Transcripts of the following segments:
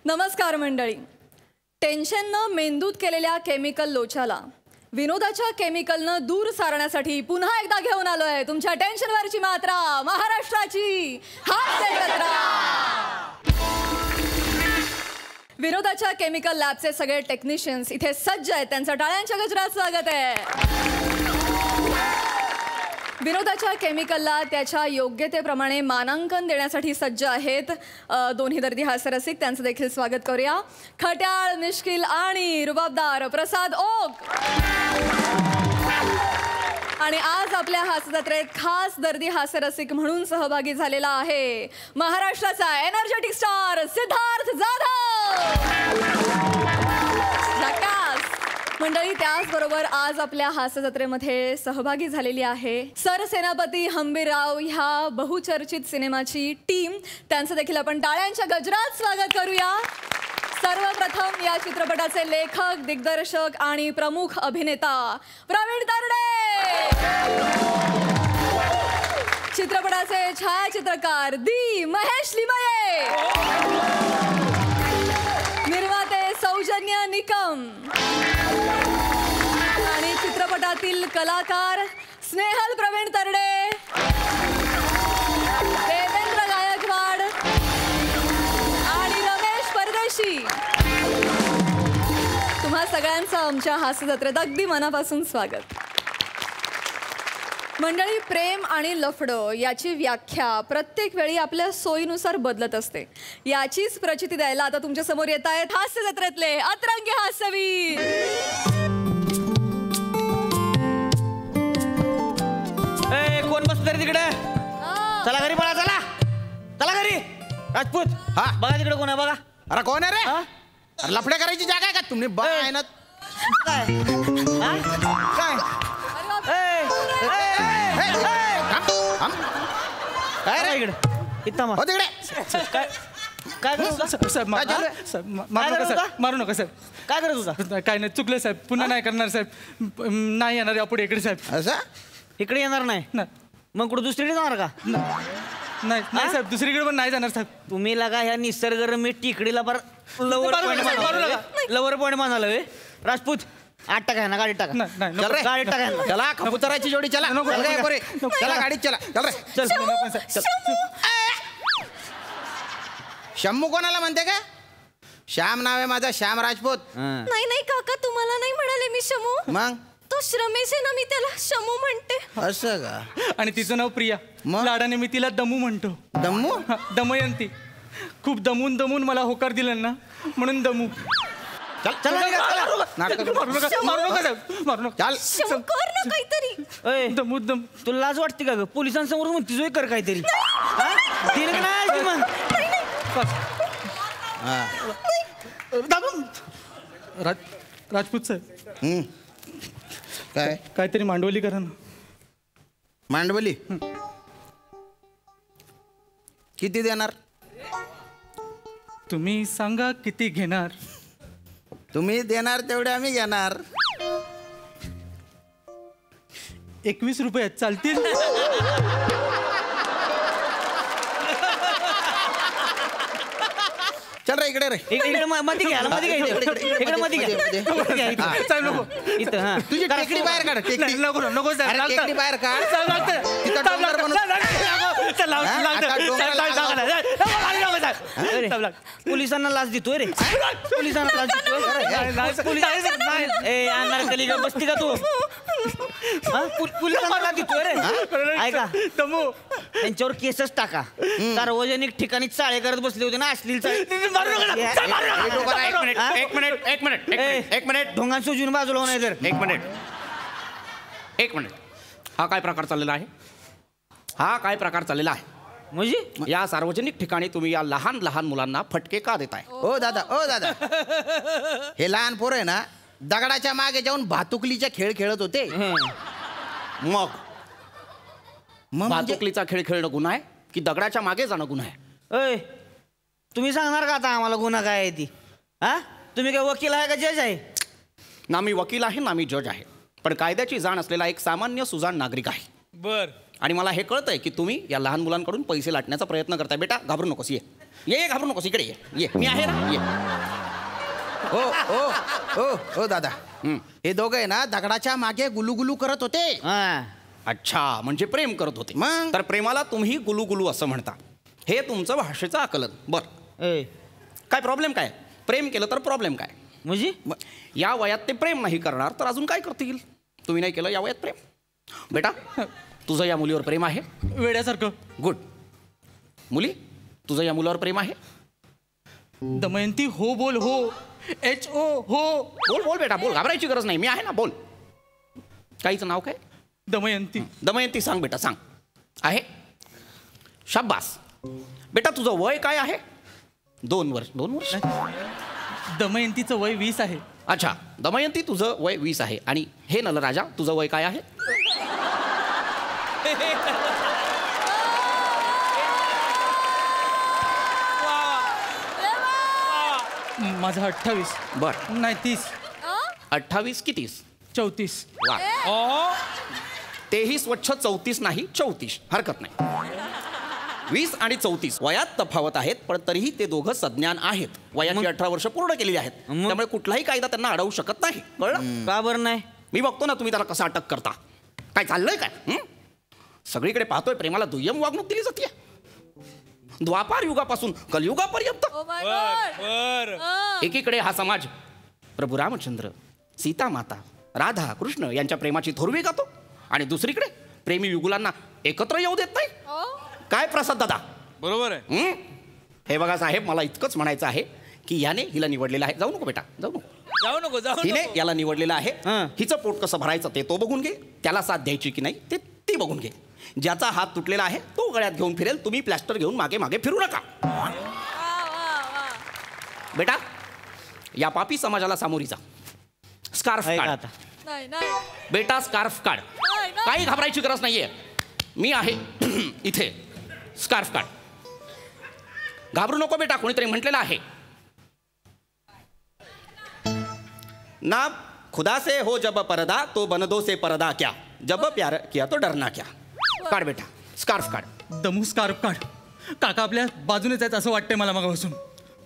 नमस्कार मंडळी. टेन्शननं मेंदूत केलेल्या केमिकल लोचाला विनोदाच्या केमिकलनं दूर सारण्यासाठी पुन्हा एकदा घेऊन आलोय तुमच्या टेन्शनवरची मात्रा, महाराष्ट्राची हास्य जत्रा. विनोदाच्या केमिकल लॅबचे सगळे टेक्निशियन्स इथे सज्ज आहेत. त्यांचं टाळ्यांच्या गजरात स्वागत आहे. विनोदाच्या केमिकलला त्याच्या योग्यतेप्रमाणे मानांकन देण्यासाठी सज्ज आहेत दोन्ही दर्दी हास्यरसिक. त्यांचं देखील स्वागत करूया. खट्याळ, मिश्किल आणि रुबाबदार प्रसाद ओक. आणि आज आपल्या हास्यजत्रेत खास दर्दी हास्यरसिक म्हणून सहभागी झालेला आहे महाराष्ट्राचा एनर्जेटिक स्टार सिद्धार्थ जाधव. मंडळी, त्याचबरोबर आज आपल्या हास्यजत्रेमध्ये सहभागी झालेली आहे सरसेनापती हंबीरराव ह्या बहुचर्चित सिनेमाची टीम. त्यांचं देखील आपण टाळ्यांच्या गजरात स्वागत करूया. सर्वप्रथम या चित्रपटाचे लेखक, दिग्दर्शक आणि प्रमुख अभिनेता प्रवीण तरडे. चित्रपटाचे छायाचित्रकार दी महेश लिमये. निर्माते सौजन्य निकम आणि चित्रपटातील कलाकार स्नेहल प्रवीण तरडे, देवेंद्र गायकवाड आणि रमेश परदेशी. तुम्हा सगळ्यांचं आमच्या हास्यजत्रेत अगदी मनापासून स्वागत. मंडळी, प्रेम आणि लफडं याची व्याख्या प्रत्येक वेळी आपल्या सोयीनुसार बदलत असते. याचीच प्रचिती द्यायला आता तुमच्या समोर येत आहेत हास्य जत्रेतले अतरंगी हास्यवीर. कोण बसतो तरी तिकडे? चला घरी, पळा, चला चला घरी. राजपूत, हा बघा तिकडे कोण आहे बघा. अरे कोण आहे रे? अरे लफडे करायची जागा आहे का तुम्ही? काय काय रे इकडे? इथं हो तिकडे. काय काय साहेब, मारू नका साहेब. काय करत होता? काय नाही, चुकलं साहेब. पुन्हा नाही करणार साहेब. नाही येणार यापुढे इकडे साहेब. असं इकडे येणार नाही? मग कुठं दुसरीकडे जाणार का? नाही नाही साहेब, दुसरीकडे पण नाही जाणार साहेब. तुम्ही लगा ह्या निसर्गरम्य टिकडीला पर लवर पॉईंट मानाला वे. राजपूत, 8 टाका ना, गाडीत टाका. गाडीत टाका. चला कबुतराची जोडी. चला चला गाडीत चला. चल रे. चल. शम्मू कोणाला म्हणते का? श्याम नाव आहे माझा, श्याम राजपूत. नाही नाही काका, तुम्हाला नाही म्हणाले मी शमू. मग तो श्रमेश आहे ना, मी त्याला शमू म्हणते. असं का? आणि तिचं नाव प्रिया. मग? लाडाने मी तिला दमू म्हणतो. दमू? दमयंती. खूप दमून दमून मला होकार दिला ना, म्हणून दमू. चल मारू नका. शमू, कर ना काहीतरी. दमू दम. तुला लाज वाटते का ग? पोलिसांसमोर म्हणतीस होय कर काहीतरी. राजपूत साहेब, काय काहीतरी मांडवली करा ना. मांडवली किती देणार? तुम्ही सांगा किती घेणार. तुम्ही देणार तेवढे आम्ही घेणार. 21 रुपये चालतील? चल रे इकडे रे. इकडे मध्ये घ्या, मध्ये घ्या. इकडे मध्ये घ्या. इथं. हा, तुझी टेकडी बाहेर काढ. टेकडी नको नको अरे टेकडी बाहेर काढ. तिथं डोंगर बनव. पोलिसांना लाच देतोय रे. पोलिसांना लाच देतोय. ए अनारकली ग, बसती का तू? पोलिसांना लाच देतोय रे. ऐका, त्यांच्यावर केसच टाका. सार्वजनिक ठिकाणी चाळे करत बसले होते ना, अश्लील चाळे. एक मिनिट ढोंगान सुजून बाजूला होणार तर. एक मिनिट. हा काय प्रकार चाललेला आहे? म्हणजे या सार्वजनिक ठिकाणी तुम्ही या लहान लहान मुलांना फटके का देताय? ओ दादा हे लहान पोर आहे ना, दगडाच्या मागे जाऊन भातुकलीचा खेळ खेळत होते. मग म्हणजे भातुकलीचा खेळ खेळणं गुन्हा आहे की दगडाच्या मागे जाणं गुन्हा आहे? अय, तुम्ही सांगणार का आता आम्हाला गुन्हा काय आहे ती? हा, तुम्ही काय वकील आहे का जज आहे? ना मी वकील आहे ना मी जज आहे, पण कायद्याची जाण असलेला एक सामान्य सुजाण नागरिक आहे. बर. आणि मला हे कळतंय की तुम्ही या लहान मुलांकडून पैसे लाटण्याचा प्रयत्न करताय. बेटा घाबरू नकोस, ये ये घाबरू नकोस, इकडे ये मी आहे ना, ये. ओ ओ ओ ओ दादा हे दोघं आहे ना दगडाच्या मागे गुलुगुलू करत होते. हा. अच्छा, म्हणजे प्रेम करत होते. मग? तर प्रेमाला तुम्ही गुलुगुलू असं म्हणता. हे तुमचं भाषेचं आकलन. बरं, ए काय प्रॉब्लेम काय? प्रेम केलं तर प्रॉब्लेम काय? म्हणजे या वयात ते प्रेम नाही करणार तर अजून काय करतील? तुम्ही नाही केलं या वयात प्रेम. बेटा तुझं या मुलीवर प्रेम आहे? वेड्यासारखं. गुड. मुली तुझं या मुलावर प्रेम आहे? दमयंती हो बोल, हो HO हो. बोल बोल बेटा बोल, घाबरायची गरज नाही, मी आहे ना, बोल. काहीचं नाव काय? दमयंती. दमयंती सांग बेटा, सांग. आहे? शाब्बास. बेटा तुझं वय काय आहे? 2 वर्ष. 2 वर्ष? दमयंतीचं वय 20 आहे. अच्छा, दमयंती तुझं वय 20 आहे. आणि हे नलराजा तुझं वय काय आहे? माझं 28. बर, नाही 30. 28 की 30? 34. वा, तेही स्वच्छ 34 नाही 34, हरकत नाही. 20 आणि 34 वयात तफावत आहेत, पण तरीही ते दोघं सज्ञान आहेत. वयाची 18 वर्ष पूर्ण केलेली आहेत. मग? त्यामुळे कुठलाही कायदा त्यांना अडवू शकत नाही. कळलं? का बरं नाही? मी बघतो ना तुम्ही त्याला कसं अटक करता. काय चाललंय काय? सगळीकडे पाहतोय प्रेमाला दुय्यम वागणूक दिली जाते. Dwapar युगापासून कलयुगापर्यंत Oh my God. एकीकडे हा समाज प्रभू रामचंद्र, सीता माता, राधा कृष्ण यांच्या प्रेमाची थोरवी गातो, आणि दुसरीकडे प्रेमी युगुलांना एकत्र येऊ देत नाही. काय प्रसाद दादा? बरोबर आहे. हे बघा साहेब, मला इतकंच म्हणायचं आहे की याने हिला निवडलेलं आहे. जाऊ नको बेटा, जाऊ नको. हिने याला निवडलेलं आहे. हिचं पोट कसं भरायचं ते तो बघून घे, त्याला साथ द्यायची की नाही ते ती बघून घे. ज्याचा हात तुटलेला आहे तो गळ्यात घेऊन फिरेल, तुम्ही प्लॅस्टर घेऊन मागे मागे फिरू नका. बेटा या पापी समाजाला सामोरी जा. स्कार्फ ऐका काढ आता. नाही नाही बेटा, स्कार्फ काढ. नाही, नाही. काही घाबरायची गरज नाहीये, मी आहे इथे. स्कार्फ काढ. घाबरू नको बेटा, कोणीतरी म्हटलेलं आहे ना, खुदा से हो जब परदा तो बनदो से परदा क्या, जब प्यार किया तो डरना क्या. काढ बेटा, स्कार्फ काढ. दमू स्कार्फ काढ. काका आपल्या बाजूने जायचं असं वाटतंय मला मगापासून.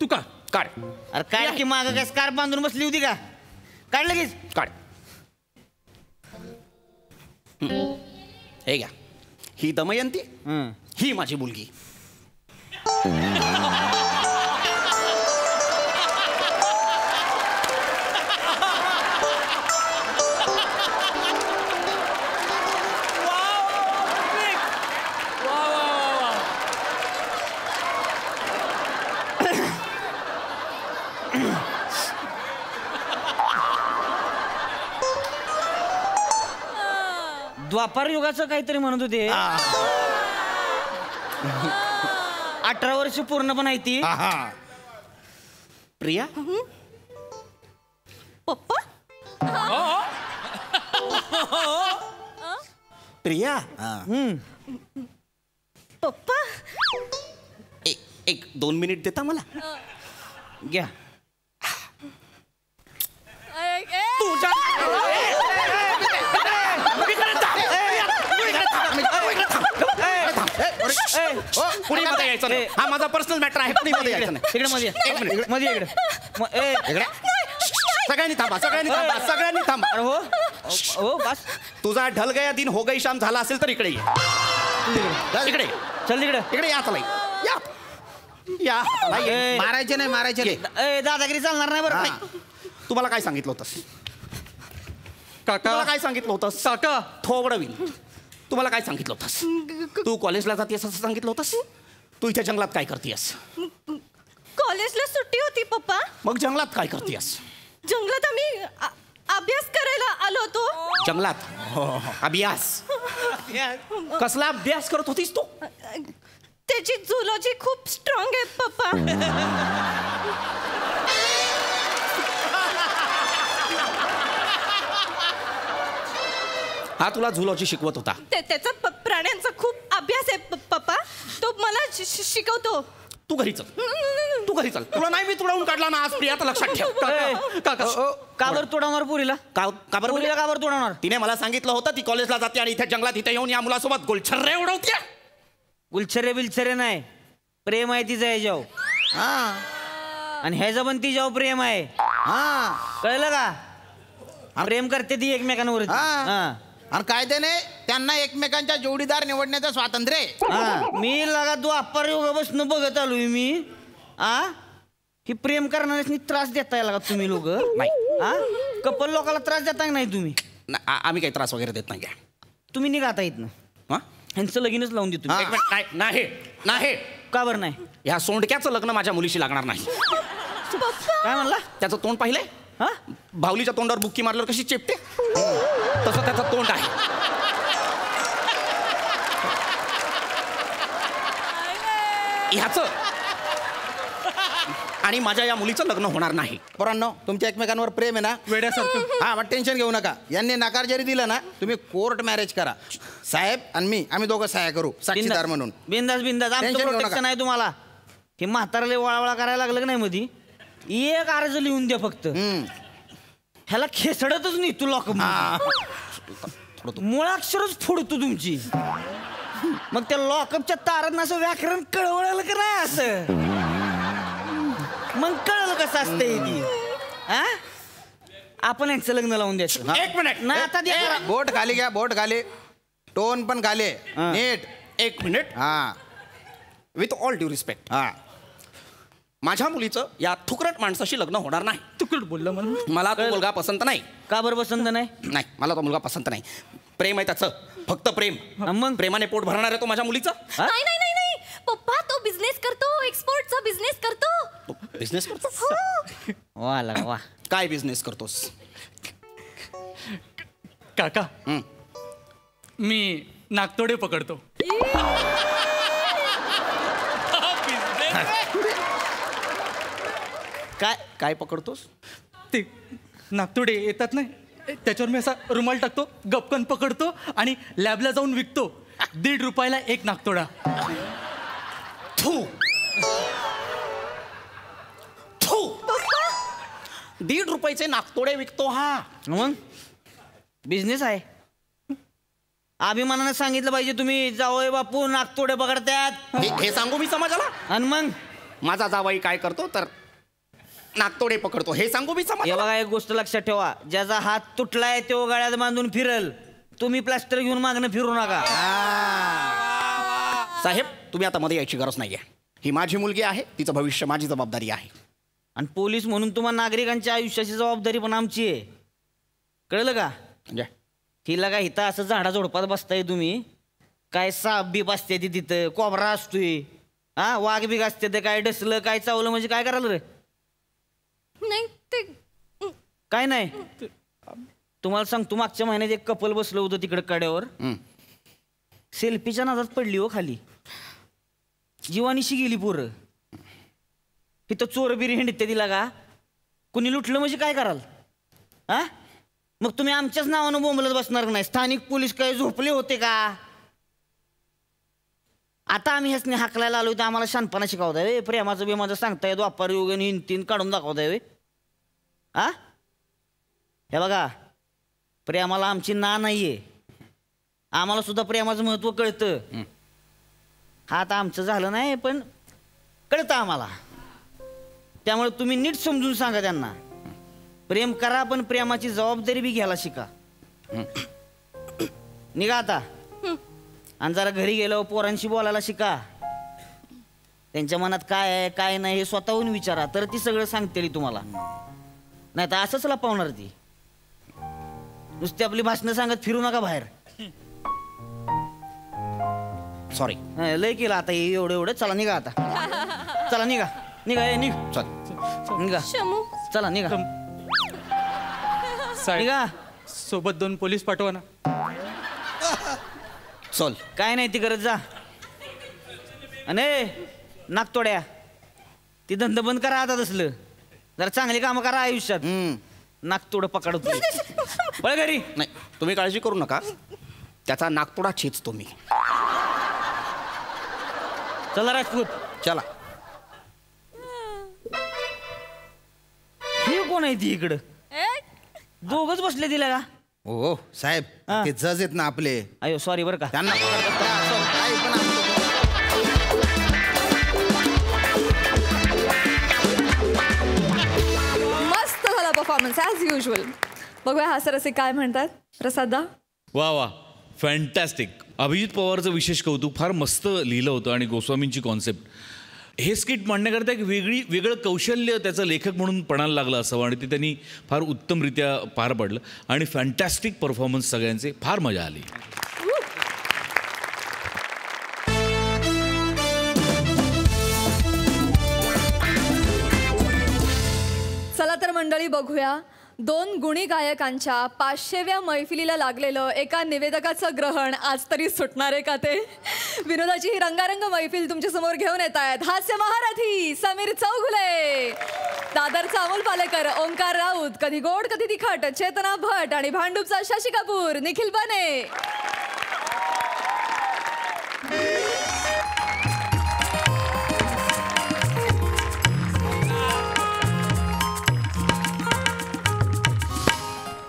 तू काढ. काढ अरे काय की मागं काय स्कार्फ बांधून बसली होती का? काढ लगेच. काढ. हे घ्या, ही दमयंती, ही माझी मुलगी. द्वापार युगाचं काहीतरी म्हणत होते. 18 वर्ष पूर्ण पण आहे ती. प्रिया, पप्पा प्रिया, पप्पा एक 2 मिनिट देता मला? घ्या. तुझ्या कुणी मध्ये यायचं नाही. हा माझा पर्सनल मॅटर आहे. कुणी मध्ये यायचं नाही. इकडे मध्ये एक मिनिट. मध्ये इकडे. सगळ्यांनी थांबा, सगळ्यांनी थांबा, सगळ्यांनी थांबा. अरे हो हो बस. तुझा ढल गया दिन हो गई शाम झाला असेल तर इकडे ये. इकडे चल तिकडे. इकडे या. चला या या. चला ये. ए, मारायचे नाही, मारायचे नाही. ए, दादागिरी चालणार नाही बरं. नाही. तुम्हाला काय सांगितलं होतंस? काका तुम्हाला काय सांगितलं होतंस? काका थोबडवीन. तुम्हाला काय सांगितलं होतंस? तू कॉलेजला जातेस असं सांगितलं होतंस? तू इथे जंगलात काय करतेस? कॉलेजला सुट्टी होती पप्पा. मग जंगलात काय करतेस? जंगलात आम्ही अभ्यास करायला आलो होतो. जंगलात अभ्यास? कसला अभ्यास करत होतीस तू? त्याची झुलॉजी खूप स्ट्रॉंग आहे पप्पा. हा तुला झुलॉजी शिकवत होता? त्याचा प्राण्यांचा खूप अभ्यास आहे पप्पा. तो मला शिकवतो. तू घरी चल. तू घरी चल. तुला नाही मी तुडवून काढला ना आज प्रिया, तर लक्षात ठेव. का बरं तोडावणार पुरीला? का बरं पुरीला का बरं तोडावणार? तिने मला सांगितलं होतं ती कॉलेजला जाते आणि इथे जंगलात इथे येऊन या मुलासोबत गुलछर्रे उडवते. गुलछर्रे बिलछर्रे नाही, प्रेम आहे तिचं ह्याच्यावर. हा आणि ह्याचं पण तिच्यावर प्रेम आहे. हा कळलं का? प्रेम करते ती एकमेकांवर. हा. आणि कायद्याने त्यांना एकमेकांच्या जोडीदार निवडण्याचं स्वातंत्र्य आहे. मी लगा तू अप्पर योगा बसणं बघत आलोय मी. ही प्रेम करणाऱ्यांनी त्रास देताय लगा तुम्ही लोक. नाही कपल लोकांना त्रास देताय नाही तुम्ही. आम्ही काही त्रास वगैरे देत नाही. तुम्ही निघाता इथनं. हा ह्यांचं लगीनच लावून देतो. एक मिनिट, नाही नाही नाही. का बरं नाही? ह्या सोंडक्याचं लग्न माझ्या मुलीशी लागणार नाही. काय म्हणला? त्याचं तोंड पाहिलंय? हा भावलीच्या तोंडावर बुक्की मारल्यावर कशी चेपते तसं त्याचं तोंड आहे. ह्याचं आणि माझ्या या मुलीचं लग्न होणार नाही. पोरांनो, तुमच्या एकमेकांवर प्रेम आहे ना? वेड्यासारखं. हा, मग टेन्शन घेऊ नका. यांनी नकार जरी दिला ना, तुम्ही कोर्ट मॅरेज करा. साहेब आणि मी, आम्ही दोघं सहाय्य करू साक्षीदार म्हणून. बिंदास बिंदास. आमचं टेन्शन घेऊ प्रोटेक्शन नका. आहे तुम्हाला. हे म्हाताराले वळावळा करायला लागलं की नाही मधी, एक अर्ज लिहून द्या फक्त. ह्याला खेचडतच नाही तू लॉक. मुळाक्षरच फोडतो तुमची. मग त्या लॉकअपच्या तारांना असं व्याकरण कळवळलं का नाही असं, मग कळलं कसं असतंय ती. आपण यांचं लग्न लावून द्यायचं. एक मिनिट नाही आता द्या. बोट खाली घ्या, बोट खाली. टोन पण खाली नीट. एक मिनिट. हा विथ ऑल ड्यू रिस्पेक्ट, हा. माझ्या मुलीचं या थुकरट माणसाशी लग्न होणार नाही. तुकड बोलला मला. मला तो मुलगा पसंत नाही. का बरं पसंत नाही? नाही, मला तो मुलगा पसंत नाही. प्रेम आहे त्याचं, फक्त प्रेम. मग प्रेमाने पोट भरणार आहे तो माझ्या मुलीचं. नाही नाही नाही नाही पप्पा, तो बिझनेस करतो, एक्सपोर्टचा बिझनेस करतो. बिझनेस करतो? वा ला वा. काय बिझनेस करतोस? काका, मी नागतोडे पकडतो. काय काय पकडतोस? ते नागतोडे येतात नाही, त्याच्यावर मी असा रुमाल टाकतो, गपकन पकडतो आणि लॅबला जाऊन विकतो. 1.5 रुपयाला एक नागतोडा. थू थू. 1.5 रुपयाचे नागतोडे विकतो हा? मग बिझनेस आहे. अभिमानाने सांगितलं पाहिजे तुम्ही, जावई बापू नागतोडे पकडतात. हे सांगू मी समाजाला? आणि मग माझा जावई काय करतो तर नागतोडे पकडतो, हे सांगू मी हे समाजाला? बघा, एक गोष्ट लक्षात ठेवा, ज्याचा हात तुटलाय तो गळ्यात बांधून फिरल. तुम्ही प्लास्टर घेऊन मागणं फिरू नका. साहेब, तुम्ही आता मध्ये यायची गरज नाहीये. ही माझी मुलगी आहे, तिचं भविष्य माझी जबाबदारी आहे. आणि पोलीस म्हणून तुम्हाला नागरिकांच्या आयुष्याची जबाबदारी पण आमची आहे. कळलं का? म्हणजे हिला का इथं असं झाडा झोडपात बसताय तुम्ही, काय साप बीप असते ती तिथं, कोबरा असतोय, वाघ बिग असते ते, काय डसलं काय चावलं म्हणजे काय करायला रे? नाही ते काय नाही. तुम्हाला सांगतो, मागच्या महिन्यात एक कपल बसलं होतं तिकडे कड्यावर, सेल्फीच्या नादात पडली हो खाली, जीवानीशी गेली पोरं. इथं चोरबिरी हिंडते तिला का, कुणी लुटलं म्हणजे काय कराल? मग तुम्ही आमच्याच नावानं बोंबलत बसणार नाही? स्थानिक पोलीस काय झोपले होते का? आता आम्ही ह्याच हाकलायला आलो तर आम्हाला शानपणा शिकवताय, प्रेमाचं बेमाचं सांगताय, द्वापार योग हिंतीन काढून दाखवताय. हे बघा, प्रेमाला आमची ना नाहीये, आम्हाला सुद्धा प्रेमाचं महत्व कळतं. हा आता आमचं झालं नाही पण कळतं आम्हाला. त्यामुळे तुम्ही नीट समजून सांगा त्यांना, प्रेम करा पण प्रेमाची जबाबदारी बी घ्यायला शिका. निघा आता. आणि जरा घरी गेल्यावर पोरांशी बोलायला शिका. त्यांच्या मनात काय आहे काय नाही हे स्वतःहून विचारा, तर ती सगळं सांगते तुम्हाला. नाही तर असंच लपवणार ती. नुसती आपली भाषणं सांगत फिरू नका बाहेर. सॉरी. लय केलं आता एवढं एवढं. चला निघा आता. चला निघा निघा निघ. चल निघा. शमू, चला निघा साहेब, निघा. सोबत 2 पोलीस पाठवा ना. चल. काय नाही ती करत जा. आणि नागतोड्या, ती धंदा बंद करा आता. तसलं जरा चांगली कामं करा आयुष्यात. नागतोडं पकडतो पळ घरी. नाही, तुम्ही काळजी करू नका, त्याचा नागतोडा छेचतो मी. चला राजपूत. चला. कोण आहे ती इकडं दोघच बसले तिला का हो साहेब हा. ते जज आहेत ना आपले अयो सॉरी बरं का त्यांना पकडतात त्या असं काही पण असतं. मस्त झाला परफॉर्मन्स ॲज युजल. बघूया हास्यरसिक काय म्हणतात. प्रसादा. वा वा फॅन्टॅस्टिक. अभिजित पवारचं विशेष कौतुक. फार मस्त लिहिलं होतं आणि गोस्वामींची कॉन्सेप्ट. हे स्किट मांडण्याकरता एक वेगळं कौशल्य त्याचं लेखक म्हणून पणाला लागलं असावं आणि ते त्यांनी फार उत्तमरित्या पार पाडलं आणि फॅन्टॅस्टिक परफॉर्मन्स सगळ्यांचे. फार मजा आली. चला तर मंडळी बघूया 2 गुणी गायकांच्या 500व्या मैफिलीला लागलेलं एका निवेदकाचं ग्रहण आज तरी सुटणार आहे का ते. विनोदाची ही रंगारंग मैफिल तुमच्या समोर घेऊन येत आहेत हास्य महारथी समीर चौगुले, दादरचा अमोल पालेकर, ओंकार राऊत, कधी गोड कधी तिखट चेतना भट आणि भांडूपचा शशी कपूर निखिल बने.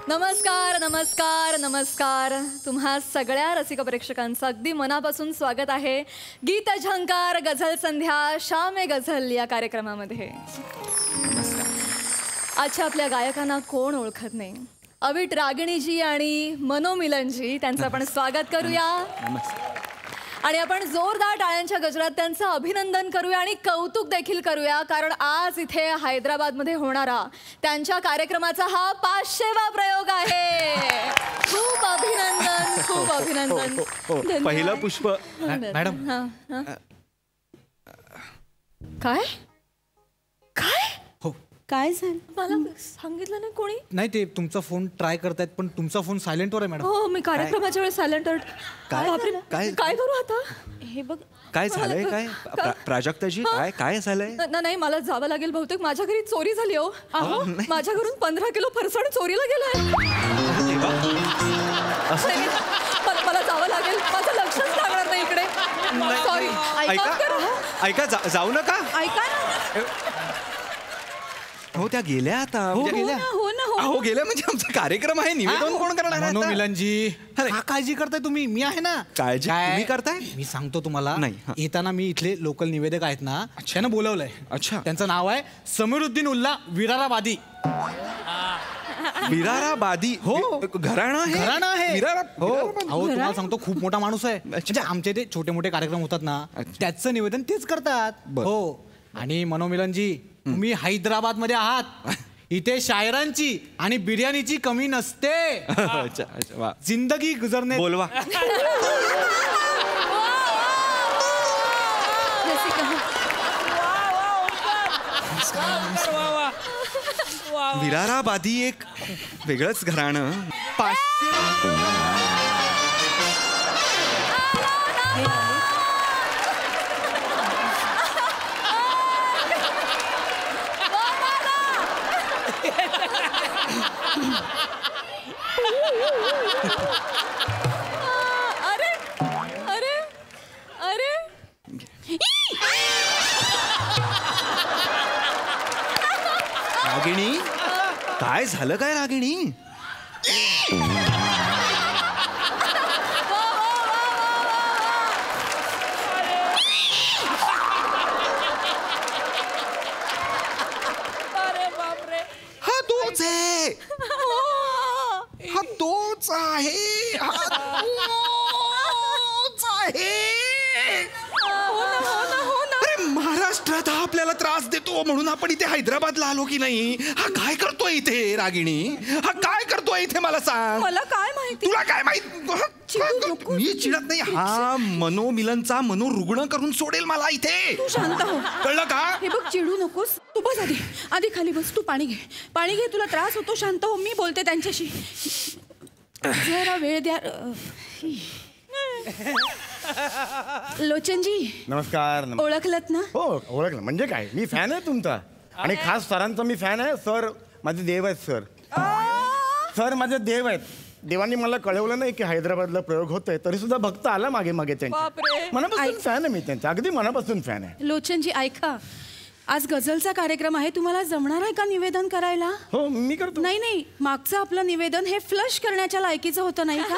नमस्कार नमस्कार नमस्कार. तुम्हा सगळ्या रसिक प्रेक्षकांचं अगदी मनापासून स्वागत आहे गीत झंकार गझल संध्या शाम गझल या कार्यक्रमामध्ये. आजच्या आपल्या गायकांना कोण ओळखत नाही. अविट रागिणीजी आणि मनोमिलनजी त्यांचं आपण स्वागत करूया आणि आपण जोरदार टाळ्यांच्या गजरात त्यांचं अभिनंदन करूया आणि कौतुक देखील करूया कारण आज इथे हैदराबादमध्ये होणारा त्यांच्या कार्यक्रमाचा हा 500वा प्रयोग आहे. खूप अभिनंदन खूप अभिनंदन. धन्यवाद. पहिलं पुष्प. मॅडम. हां, हां. काय काय हो काय झालं? मला सांगितलं नाही कोणी. नाही ते तुमचा फोन ट्राय करतायत पण तुमचा फोन सायलेंटवर आहे मॅडम. हो मी कार्यक्रमाच्या वेळेस सायलेंट. काय काय करू आता. हे बघ काय झालंय काय प्राजक्ताजी काय झालंय नाही मला जावं लागेल बहुतेक. माझ्या घरी चोरी झाली हो. माझ्या घरून 15 किलो फरसाण चोरीला गेलाय. मला जावं लागेल. माझं लक्षच लागणार नाही इकडे. सॉरी. ऐका जाऊ नका. ऐका ना. हो त्या गेल्या आता गेल्या. हो ना हो. अहो गेल्या म्हणजे आमचा कार्यक्रम आहे निवेदन कोण करणार आहे आता? मनोमिलनजी का काळजी करताय तुम्ही. मी आहे ना. काळजी काय? तुम्ही करताय? मी सांगतो तुम्हाला. नाही, हा. येताना मी इथले लोकल निवेदक आहेत ना त्यांना बोलवलंय. अच्छा. त्यांचं नाव आहे समीरुद्दीन उल्ला विराराबादी. विराराबादी. हो. घराणं आहे. घराणं आहे. विरारा- हो विराराबादी. अहो तुम्हाला सांगतो खूप मोठा माणूस आहे. म्हणजे आमचे ते छोटे मोठे कार्यक्रम होतात ना त्याचं निवेदन तेच करतात. बरं. हो आणि मनोमिलनजी तुम्ही हैदराबाद मध्ये आहात. इथे शायरांची आणि बिर्याणीची कमी नसते. अच्छा अच्छा वा. जिंदगी गुजरणे. बोलवा. विराराबादी एक वेगळंच घराणं. 500 अरे अरे अरे रागिणी काय झालं काय रागिणी. हा तोच आहे. हा तोच आहे. हा तोच आहे. अरे महाराष्ट्रात हा आपल्याला त्रास देतो म्हणून आपण इथे हैदराबादला आलो की नाही. हा काय करतोय इथे रागिणी. हा काय करतोय इथे मला सांग. मला काय माहिती. तुला काय माहित. चिडू नकोस. मी चिडत नाही. हा मनोमिलनचा मनोरुग्ण करून सोडेल मला इथे. तू शांत हो. कळलं का. हे बघ चिडू नकोस. तू बस आधी आधी खाली बस. तू पाणी घे. पाणी घे. तुला त्रास होतो. शांत हो. मी बोलते त्यांच्याशी. जरा वेळ द्या. लोचनजी नमस्कार. ओळखलत ना. हो ओळखलं. म्हणजे काय मी फॅन आहे तुमचा आणि खास सरांचा मी फॅन आहे. सर माझे देव आहेत. सर माझे देव आहेत. देवांनी मला कळवलं नाही की हैदराबादला प्रयोग होतोय तरी सुद्धा भक्त आला मागे मागे त्यांच्या. मनापासून फॅन आहे मी त्यांचा. अगदी मनापासून फॅन आहे. लोचनजी ऐका. आज गझलचा कार्यक्रम आहे, तुम्हाला जमणार आहे का निवेदन करायला? हो मी करतो. नाही नाही, मागचं आपलं निवेदन हे फ्लश करण्याच्या लायकीचं होतं नाही का?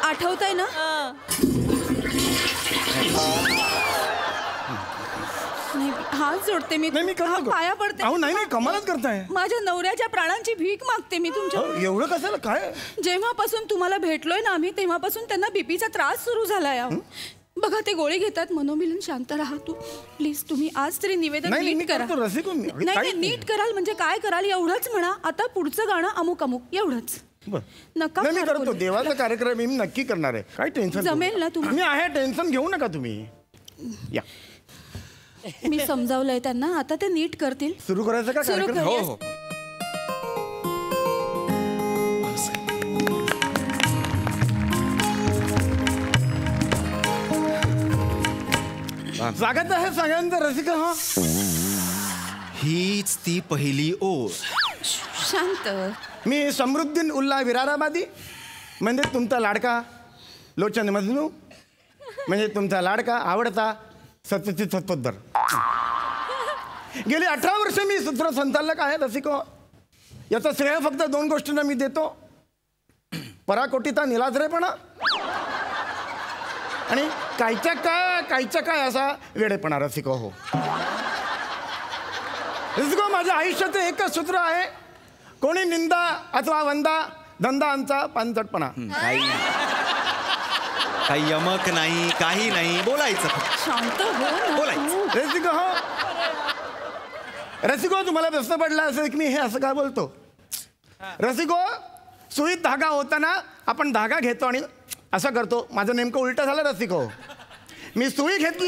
आठवतंय ना? नाही, हात जोडते मी, नाही मी करतो. पाया पडते. अहो नाही नाही, कमालच करताय. माझ्या नवऱ्याच्या प्राणांची भीक मागते मी तुमच्या. एवढं कशाला काय? जेव्हापासून तुम्हाला भेटलोय ना आम्ही, तेव्हापासून त्यांना बीपीचा त्रास सुरू झालाय. बघा ते गोळी घेतात. मनोमिलन शांत राहा तू प्लीज. तुम्ही आज तरी निवेदन नीट करा. नाही नीट कराल म्हणजे काय कराल एवढंच म्हणा. आता पुढचं गाणं अमुक अमुक एवढंच. नका मी करतो. देवाचा कार्यक्रम मी नक्की करणार आहे. काय टेन्शन जमेल ना तुम्ही? मी आहे, टेन्शन घेऊ नका तुम्ही. या मी समजावलंय त्यांना, आता ते नीट करतील. सुरू करायचं का सुरू कार्यक्रम? करूया. हो. स्वागत आहे सगळ्यांचं रसिका. हा हीच ती पहिली ओळ. शांत. मी समृद्दीन उल्ला विराराबादी, म्हणजे तुमचा लाडका लोचन मजनू, म्हणजे तुमचा लाडका आवडता सत्यजित सत्पथर. गेली 18 वर्ष मी सूत्रसंचालक आहे रसिको. याचं श्रेय फक्त 2 गोष्टींना मी देतो. पराकोटीचा निलाजरेपणा आणि कायच्या काय असा वेडेपणा रसिको. हो रसिको, माझ्या आयुष्याचं एकच सूत्र आहे. कोणी निंदा अथवा वंदा, धंदा आमचा पानचटपणा. काही यमक नाही, काही नाही, बोलायचं. शांत हो ना. बोलायचं. रसिको हो रसिको, तुम्हाला प्रश्न पडला असेल की मी हे असं का बोलतो. रसिको, सुईत धागा होताना आपण धागा घेतो आणि असं करतो. माझं नेमकं उलटं झालं रसिको. मी सुई घेतली.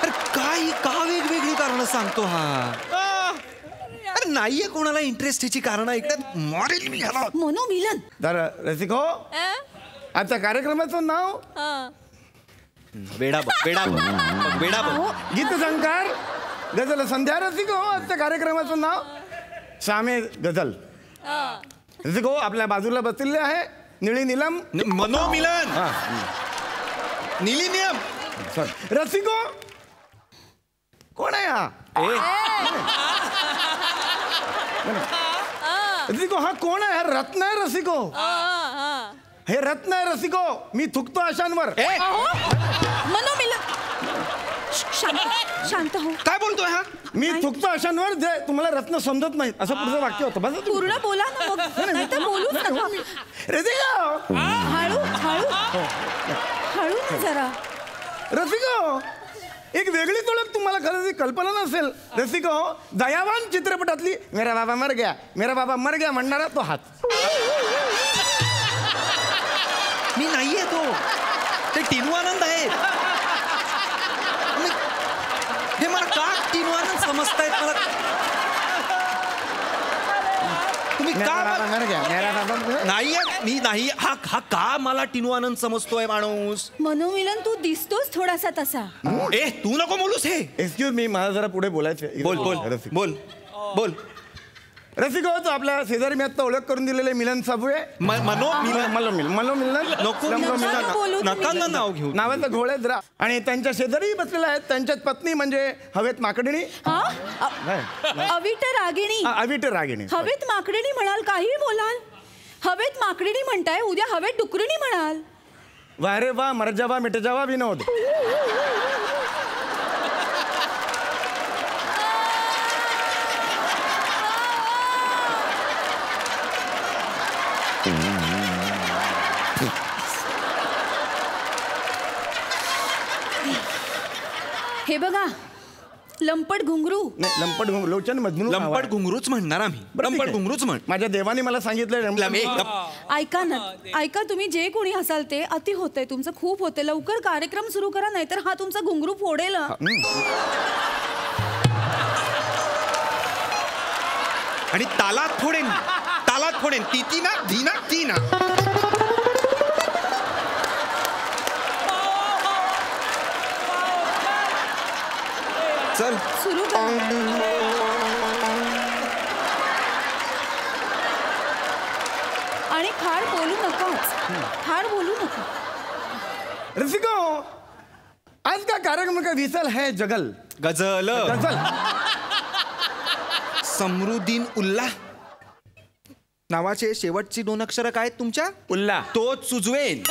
अरे काय का वेगवेगळी कारण सांगतो हा? अरे नाहीये कोणाला इंटरेस्ट याची कारण इकडे मॉडेल मी घाला. मनोमिलन. तर रसिको, आता कार्यक्रमाचं नाव बेडा गीत संकार गझल संध्या. रसिको, आजच्या कार्यक्रमाचं नाव सामे गझल. रसिको, आपल्या बाजूला बसलेले आहे निळी नीलम. मनोमिलन. नीली नियम. रसिको, कोण आहे हा? रसिको, हा कोण आहे? हा रत्न आहे रसिको. हे रत्न आहे रसिको. मी थुकतो अशांवर. मनोमिलन. शांत हो. काय बोलतोय हा? मी थुकतो अशांवर जे तुम्हाला रत्न समजत नाही. असं पुढचं वाक्य होतं. बस पूर्ण बोला ना मग. नाही तर बोलूच नका. रसिको, हळू हळू हळू ना जरा. रसिको, एक वेगळीच ओळख तुम्हाला खरं कल्पना नसेल. रसिको, दयावान चित्रपटातली मेरा बाबा मर गया म्हणणारा तो हात. मी नाहीये तो. ते टिनू आनंद आहे. हे मला का टिनू आनंद समजतायत मला? तुम्ही का नाहीये? मी नाही. हा का मला टिनू आनंद समजतोय माणूस? मनोमिलन, तू दिसतोस थोडासा तसा. तू नको बोलूस. हे एक्सक्यूज मी, मला जरा पुढे बोलायचं. बोल. रसिको, तो आपल्या शेजारी मी आता ओळख करून दिलेले मिलन साबू आहे. नका नाव घेऊ. नावाचं घोळ आहे जरा. आणि त्यांच्या शेजारी बसलेल्या आहेत त्यांच्यात पत्नी म्हणजे हवेत माकडणी. अविट रागिणी. अविट रागिणी. हवेत माकडणी म्हणाल, काही बोलाल. हवेत माकडणी म्हणताय, उद्या हवेत डुकरणी म्हणाल. वा रे वा, मरजावा मिटजावा विनोद. हे बघा, लंपट घुंगरू. नाही, लंपट घुंगरू. लोचन मधून लंपट घुंगरूच म्हणणार आम्ही. लंपट घुंगरूच म्हण. माझ्या देवाने मला सांगितलं. ऐका ना, ऐका, तुम्ही जे कोणी असाल ते अति होतंय तुमचं, खूप होतंय. लवकर कार्यक्रम सुरू करा, नाहीतर हा तुमचा घुंगरू फोडेल. आणि तालात फोडेन. ती ना. चल सुरू करा. आणि फार बोलू नकोच, फार बोलू नको. रसिको, आज का कार्यक्रम का विषय है जगल. गजल. गजल. समृद्धीन उल्ला नावाचे शेवटची 2 अक्षर काय आहेत तुमच्या? उल्ला. तोच सुजवेन.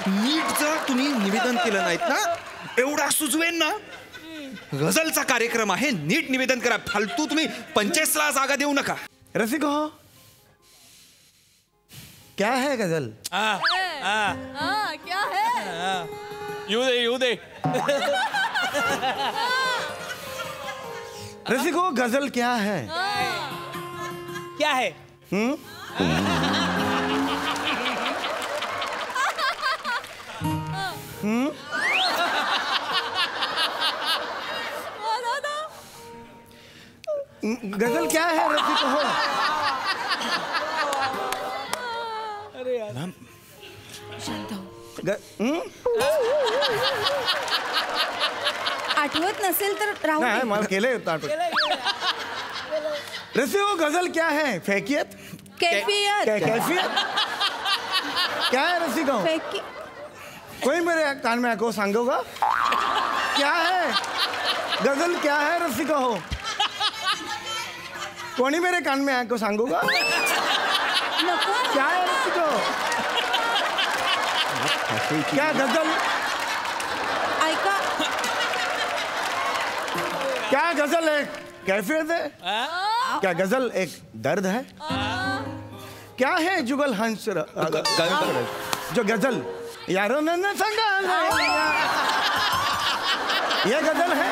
नीट जर तुम्ही निवेदन केलं नाहीत ना, एवढा सुजवेन ना. गझलचा कार्यक्रम आहे, नीट निवेदन करा. फालतू तुम्ही 45ला जागा देऊ नका. रसिको, क्या है गजल? क्या है? येऊ दे. रसिको, गजल क्या है? क्या है? गजल क्या है रसिको? अरे यार. आठवत नसेल तर राहू नाही, दे. मला केलंय होतं आठवत. रसिको, गजल क्या है? फैकियत. कैफियत. कैफियत क्या है रसिको? फैकी. कोई मेरे कान में आको सांगोगा क्या है गजल? क्या है रसिको? हो, कोणी मेरे कान में आको सांगोगा नको. क्या है रसिको? क्या गजल? ऐका, क्या गजल एक कैफियत है? क्या गजल एक दर्द है? क्या है जुगल हंस जो गजल यारों ने संगा ये गजल है?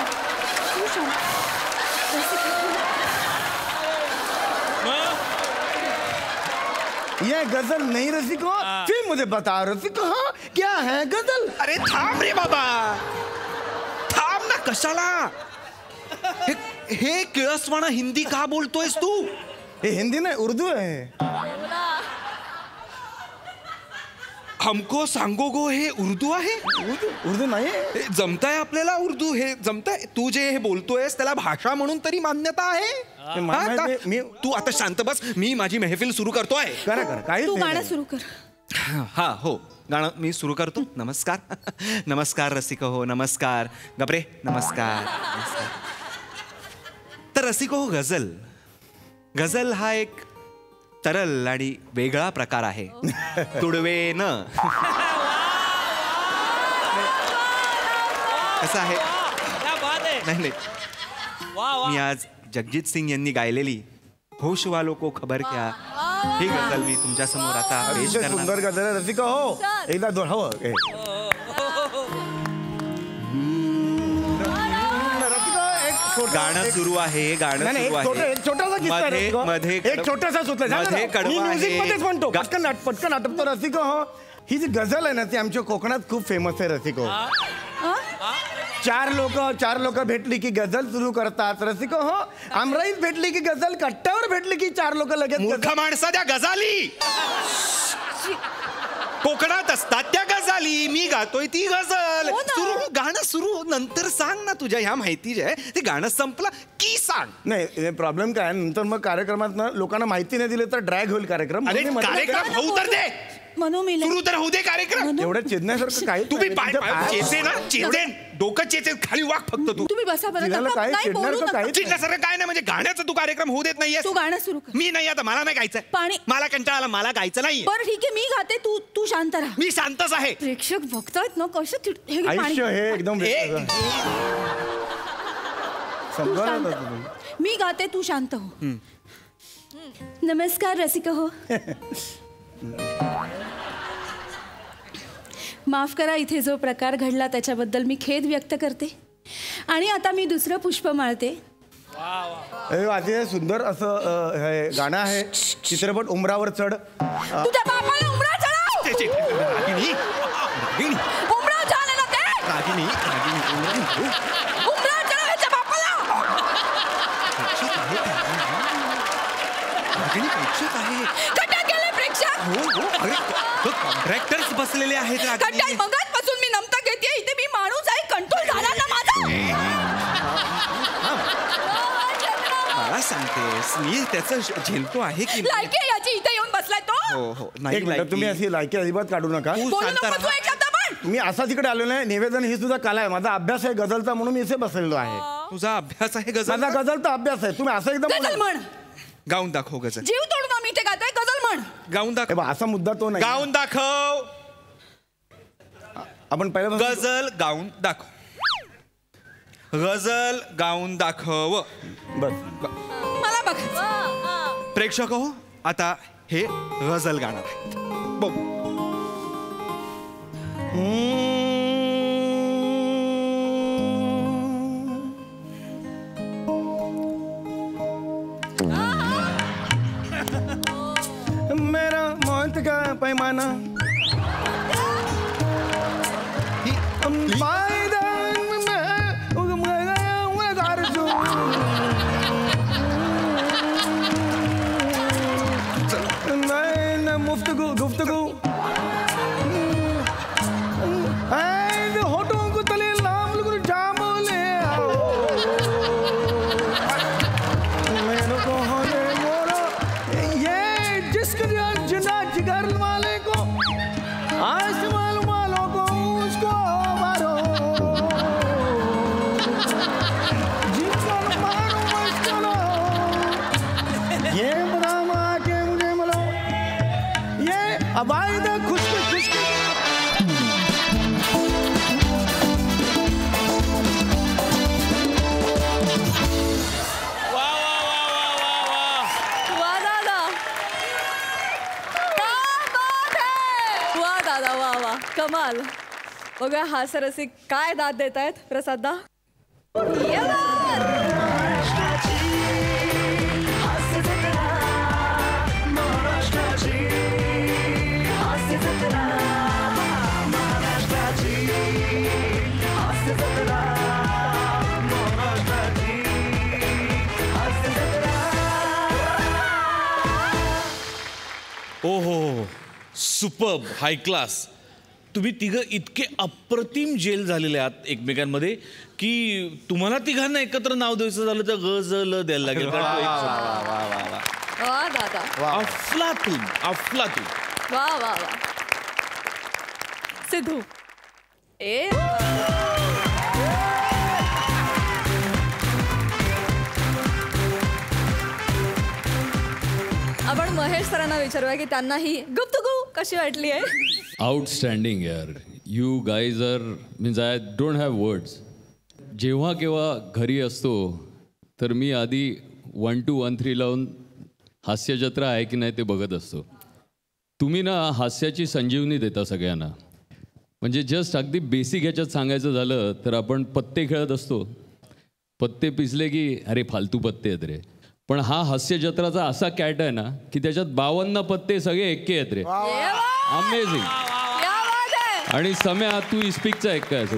ये गजल नहीं रसिको. फिर मुझे बता रसिको, क्या है गजल? अरे थांब रे बाबा, थांब ना. कशाला हे किळसवाणा हिंदी का बोलतोयस तू? ये हिंदी नहीं उर्दू है. हमको सांगोगो हे उर्दू आहे? उर्दू नाही. जमताय आपल्याला उर्दू, हे जमताय. तू जे हे बोलतोयस त्याला भाषा म्हणून तरी मान्यता आहे? हा का? तू आता शांत बस, मी माझी मेहफिल सुरू करतोय. करा करा, काही तू गाणं सुरू कर. हा हो, गाणं मी सुरू करतो. नमस्कार. नमस्कार रसिको हो, नमस्कार. गबरे, नमस्कार. तर रसिको हो, गझल हा एक तरल आणि वेगळा प्रकार आहे. तुडवेन कसं आहे? नाही, मी आज जगजीत सिंग यांनी गायलेली होश वालो को खबर क्या ही गझल मी तुमच्या समोर आता पेश करणार. सुंदर गजल आहे रसिको. हो, एकदा दोन. हो, गाणं सुरू आहे, गाणं सुरू आहे. एक छोटासा किस्सा आहे रसिको. मध्ये एक छोटासा सुचला. मध्ये कडवं मी म्युझिक आहे. मध्येच म्हणतो. पटकन आटपतो रसिको. हो, ही जी गझल आहे ना ती आमच्या कोकणात खूप फेमस आहे रसिको. चार लोक भेटली की गझल सुरू करतात रसिको. हो, आमराईत भेटली की गझल, कट्ट्यावर भेटली की 4 लोक लगेच मूर्ख माणसा त्या गजाली कोकणात असतात त्या गजाली. मी गातोय ती गझल. सुरू, गाणं सुरू. नंतर सांग ना तुझ्या ह्या माहिती जे आहे ते गाणं संपलं की सांग. नाही, प्रॉब्लेम काय नंतर मग कार्यक्रमात ना लोकांना माहिती नाही दिली तर ड्रॅग होईल कार्यक्रम. अरे कार्यक्रम होऊ तर दे, सुरू तर होऊ दे कार्यक्रम. एवढं चिडण्यासारखं काही तुम्ही चेचे ना, चेचे डोकं चेचे खाली वाक फक्त तू. तुम्ही बसा बरं. चिडण्यासारखं काय नाही, म्हणजे गाण्याचा तू कार्यक्रम होऊ देत नाहीये. तू गाणं सुरू कर. मी नाही, आता मला नाही गायचं. पाणी. मला कंटाळा आला, मला गायचं नाही. बरं ठीक आहे, मी गाते, तू शांत राहा. मी शांतच आहे. प्रेक्षक बघतायत ना कसं आयुष्य हे एकदम मी गाते, तू शांत हो. नमस्कार रसिक हो. माफ करा, इथे जो प्रकार घडला त्याच्याबद्दल मी खेद व्यक्त करते. आणि आता मी दुसरं पुष्प माळते. अतिशय सुंदर असं हे गाणं आहे. चित्रपट उमरावर चढ. तुझ्या बापाला उमरा चढाव. उमरा झालं ना ते. उमरा चढाव ह्याच्या बापाला. खड्ड्यात गेले प्रेक्षक. कॉन्ट्रॅक्टर्स बसलेले आहेत. खड्ड्यात मगाचपासून मी नमता घेते. इथे मी माणूस आहे, कंट्रोल झाला ना माझा. मला सांगतेस? मी त्याचं झेलतो आहे की नाही? लायकी आहे याची, इथे येऊन बसलाय तो. हो हो नाही एक मिनिट, तुम्ही अशी लायकी अजिबात काढू नका. तू बोलू शांत नको तू राहा. एक शब्द पण. मी असा तिकडे आलो नाही. निवेदन ही सुद्धा कला आहे. माझा अभ्यास आहे गझलचा, म्हणून मी इथे बसलेलो आहे. तुझा अभ्यास आहे गझल? माझा गझलचा अभ्यास आहे. तुम्ही असं एकदम गझल म्हण. गाऊन दाखव गझल. जीव तोडून आम्ही इथे गातोय, गझल म्हण. गाऊन हे दाखव. बघ, असा मुद्दा तो नाही. गाऊन दाखव. आपण पहिल्या गझल गाऊन दाखव. गझल गाऊन दाखव. बस. मला बघ. प्रेक्षक हो, आता हे गझल गाणार आहेत. बघ. मेरा मौत का पैमाना गुफ्तगू होठों को तले लाम जामोले मेरे को होने मोरो ये जिसक जिना जिगर वाले को आसमान वालों को उसको मारो जिसको मारो उसको लो ये बदाम आके मुझे मिलो ये अबाइद खुशकी खुशकी वा दादा, क्या बात है. वा दादा, वा वा, कमाल. बघूया हास्यरसिक काय दाद देत आहेत प्रसाददा. ये बात. ओहो, सुपर्ब, हाय क्लास. तुम्ही तिघं इतके अप्रतिम जेल झालेले आहात एकमेकांमध्ये की तुम्हाला तिघांना एकत्र नाव द्यायचं झालं तर गझल द्यायला लागेल. वा दादा, अफलातून अफलातून. वा वा वा. सिद्धू. ए आपण महेश सरांना विचारूया की त्यांना ही गुप्तगू कशी वाटली आहे. आउटस्टँडिंग यार. You guys are means I don't have words. जेव्हा केव्हा घरी असतो तर मी आधी 1 2 1 3 लावून हास्यजत्रा आहे की नाही ते बघत असतो. तुम्ही ना हास्याची संजीवनी देता सगळ्यांना. म्हणजे जस्ट अगदी बेसिक ह्याच्यात सांगायचं झालं तर आपण पत्ते खेळत असतो. पत्ते पिसले की अरे फालतू पत्ते आहेत रे. पण हा हास्यजत्राचा असा कॅट आहे ना की त्याच्यात 52 पत्ते सगळे एक्के आहेत रे. अमेझिंग. क्या बात है. आणि सम्या तू इस्पिकचा एक काय असं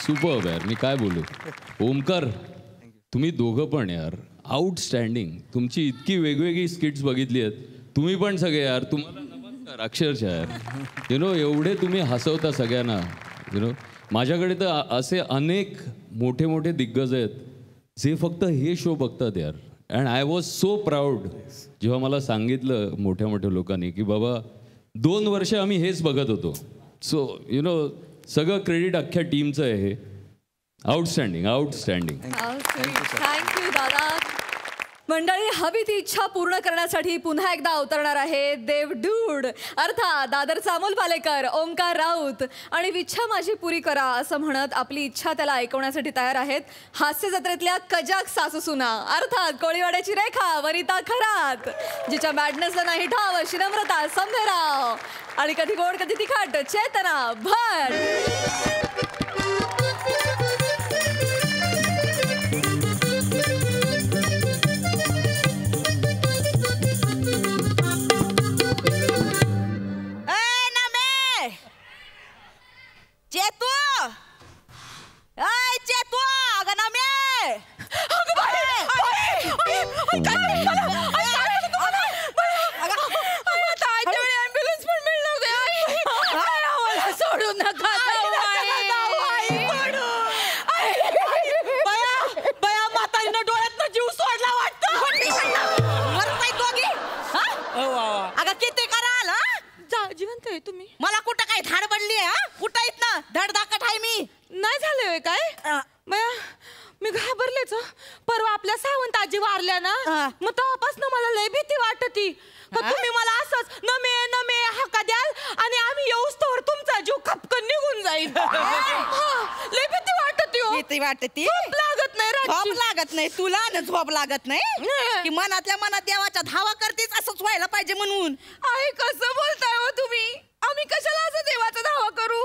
सुपर्ब यार. मी काय बोलू. ओमकार तुम्ही दोघं पण यार आउटस्टँडिंग. तुमची इतकी वेगवेगळी स्किट्स बघितली आहेत. तुम्ही पण सगळे यार. तुम्हाला नमस्कार अक्षरशः यार. यु नो एवढे तुम्ही हसवता सगळ्यांना. यु नो माझ्याकडे तर असे अनेक मोठे मोठे दिग्गज आहेत जे फक्त हे शो बघतात यार. And I was so proud जेव्हा मला सांगितलं मोठ्या मोठ्या लोकांनी की बाबा 2 वर्ष आम्ही हेच बघत होतो. सो यु नो सगळं क्रेडिट अख्ख्या टीमचं आहे हे. Outstanding outstanding. थँक्यू दादा. मंडळी, हवी ती इच्छा पूर्ण करण्यासाठी पुन्हा एकदा अवतरणार आहे देवडूड अर्थात दादरचा अमोल पालेकर, ओंकार राऊत आणि विच्छा माझी पुरी करा असं म्हणत आपली इच्छा त्याला ऐकवण्यासाठी तयार आहेत हास्य जत्रेतल्या कजाक सासूसुना अर्थात कोळीवाड्याची रेखा वनिता खरात, जिच्या मॅडनेसला नाही ठाव अशी नम्रता संभेराव आणि कधी गोड कधी तिखट चेतना भट. चेतू ऐ चेतू अगं ना मे ॲम्ब्युलन्स पण मिळणार सोडू नका. मी घाबरलेच. परवा आपल्या सावंत आजी वारल्या ना, मग तेव्हापासून मला लय भीती वाटती. तुम्ही मला असंच नमे नमे हाका द्याल आणि आम्ही येऊस तर तुमचा जीव खपकन निघून जाईल. लय भीती वाटती. भीती वाटती? झोप लागत नाही रात्री. झोप लागत नाही तुला ना, झोप लागत नाही की मनातल्या मनात देवाच्या धावा करतेच असंच व्हायला पाहिजे म्हणून. आई कसं बोलताय हो तुम्ही? आम्ही कशाला असं देवाचा धावा करू?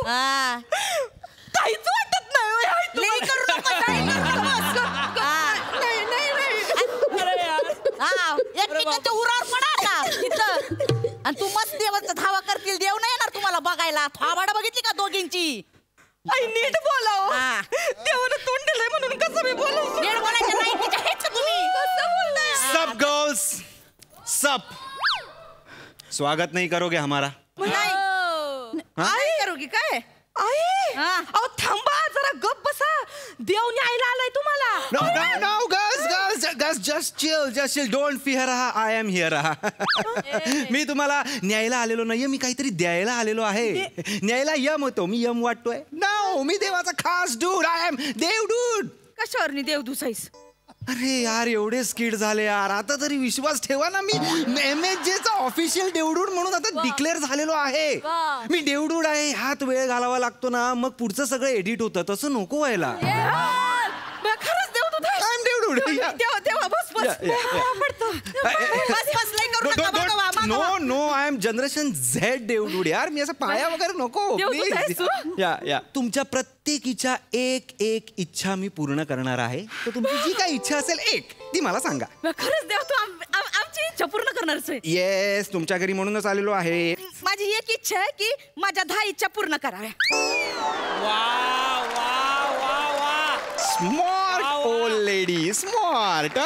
काहीच वाटत नाही. लई करू नको, लई करू नको. एकमेकांच्या उरावर पडा आता इथं. आणि तू मस्त देवाचा धावा करतील, देव नाही येणार तुम्हाला बघायला. थाबाड बघितली का दोघींची? आई नीट बोलाव. देवानं तोंड दिलंय म्हणून कसं मी बोलू? नीट बोलायचं नाही की आहेच तुम्ही. कसं बोलताय? सब गर्ल्स सब, स्वागत नहीं करोगे हमारा? नाही करू की काय? आई अहो थांबा जरा, गप बसा. देव न्यायला आलाय तुम्हाला. No, guys, just chill. Don't fear. I am here. मी तुम्हाला न्यायला आलेलो नाहीये, मी काहीतरी द्यायला आलेलो आहे. न्यायला यम होतो, मी यम वाटतोय. No, मी देवाचा खास डूड. I am देव डूड. कशावर देव दुसाईस? अरे यार, एवढे स्किट झाले यार, आता तरी विश्वास ठेवा ना. मी MSJ चा ऑफिशियल देवडूड म्हणून आता डिक्लेअर झालेलो आहे. मी देवडूड आहे, ह्यात वेळ घालावा लागतो ना, मग पुढचं सगळं एडिट होतं. तसं नको व्हायला. खरंच देवदूत आहे. I'm देवडूड. देवा बस नो, आय एम जनरेशन Z देवडूड यार. मी असं पाया वगैरे नको प्लीज. या तुमच्या प्रत्येकीच्या एक इच्छा मी पूर्ण करणार आहे. तर तुमची जी काय इच्छा असेल ती मला सांगा. खरंच देव तू आमची इच्छा पूर्ण करणारच आहे. येस, तुमच्या घरी म्हणूनच आलेलो आहे. माझी एक इच्छा आहे की माझ्या 10 इच्छा पूर्ण कराव्या. Smart old lady, smart.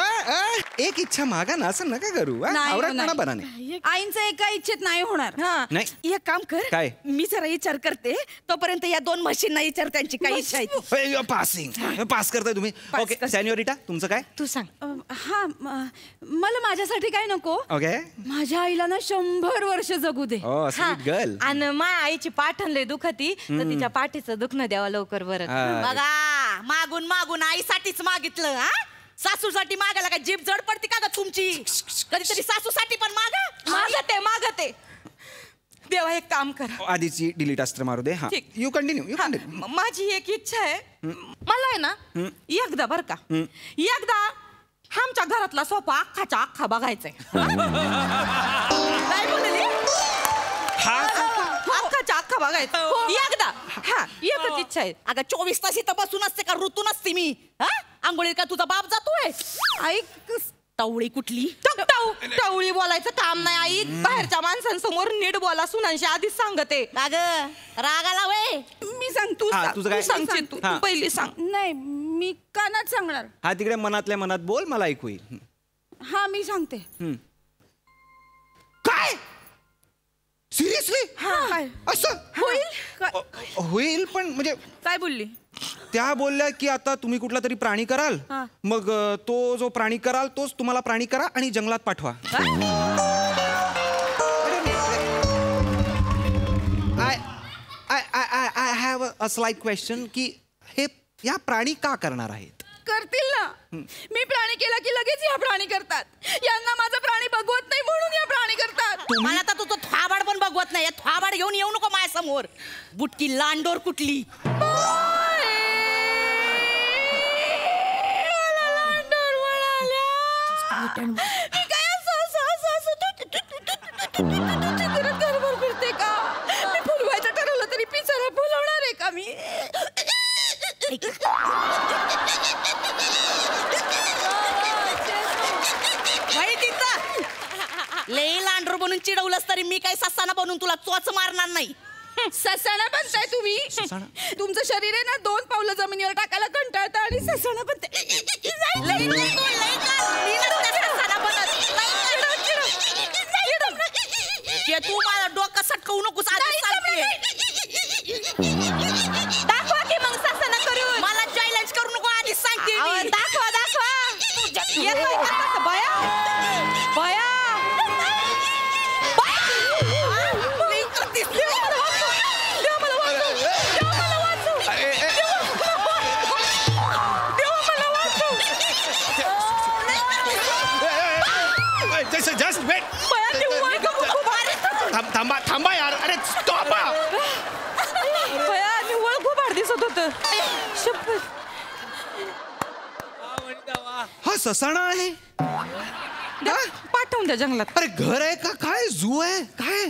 एक इच्छा मागा ना, असं नका करू. आवडत बना नाही. आईंचं एका इच्छेत नाही होणार. नाही. एक काम कर, काय? मी जरा विचार करते तोपर्यंत या 2 म्हशींना विचार त्यांची काय इच्छा आहे. पास करताय तुम्ही. ओके सॅन्योरिटा, तुमचं काय? तू सांग. हा मला माझ्यासाठी काय नको. ओके. माझ्या आईला ना 100 वर्ष जगू दे. Sweet girl. आणि माझ्या आईची पाठण लय दुखती, तर तिच्या पाठीचं दुखणं द्यावा लवकर बरं. बघा, मागून आईसाठीच मागितलं. सासूसाठी मागायला काय जीभ जड पडते का ग तुमची? कधीतरी सासूसाठी पण मागते. देवा एक काम कर, आधीची डिलीट अस्त्र मारू दे. हा, यू कंटिन्यू. माझी एक इच्छा आहे, मला आहे ना एकदा बर का, एकदा आमच्या घरातला सोफा अख्खाच्या अख्खा बघायचाय. काय बोलली? अख्खाच्या अख्खा बघायचा एकदा. हा, एकच इच्छा आहे. अगं 24 तास इथं बसून असते का? ऋतू नसते मी. आंघोळी का तुझा बाप जातोय? आई टवळी कुठली? टवळी बोलायचं काम नाही आई. बाहेरच्या माणसांसमोर नीट बोला, सुनांशी आधीच सांगते. अगं रागाला वय. मी सांग, तू सांगशील. तू पहिली सांग. नाही, मी कानात सांगणार. हा, तिकडे मनातल्या मनात बोल, मला ऐकू येईल. हा, मी सांगते. काय? सिरियसली? असं होईल? पण म्हणजे काय बोलली? त्या बोलल्या की आता तुम्ही कुठला तरी प्राणी कराल, मग तो जो प्राणी कराल तोच तुम्हाला प्राणी करा आणि जंगलात पाठवा. I have a slight question की हे या प्राणी का करणार आहेत? करतील ना. मी प्राणी केला की लगेच या प्राणी करतात. यांना माझा प्राणी बघवत नाही म्हणून या प्राणी करतात. मला तर तुझं थाबाड पण बघवत नाही. थाबाड घेऊन येऊ नको माझ्या समोर. बुटकी लांडोर कुठली? मी काय गरबर फिरते का? मी फुलवायचं ठरवलं तरी पिसाला फुलवणार आहे का मी? लई लांडोर बनून चिडवलंस तरी मी काय ससाना बनून तुला चोच मारणार नाही. ससाना बनताय तुम्ही. तुमचं शरीर आहे ना 2 पावलं जमिनीवर टाकायला कंटाळतं आणि ससाना बनते. तू मला डोकं सटकवू नकोस. दाखवा की मग ससाना करून. मला चॅलेंज करू नको आधीच सांगते. दाखवा. बया जस्ट वेट. थांबा थांबा यार. अरे स्टॉप. निव्वळ खूप आड दिसत होत. हा ससाणा आहे. पाठवून द्या जंगलात. अरे घर आहे का काय झू आहे काय?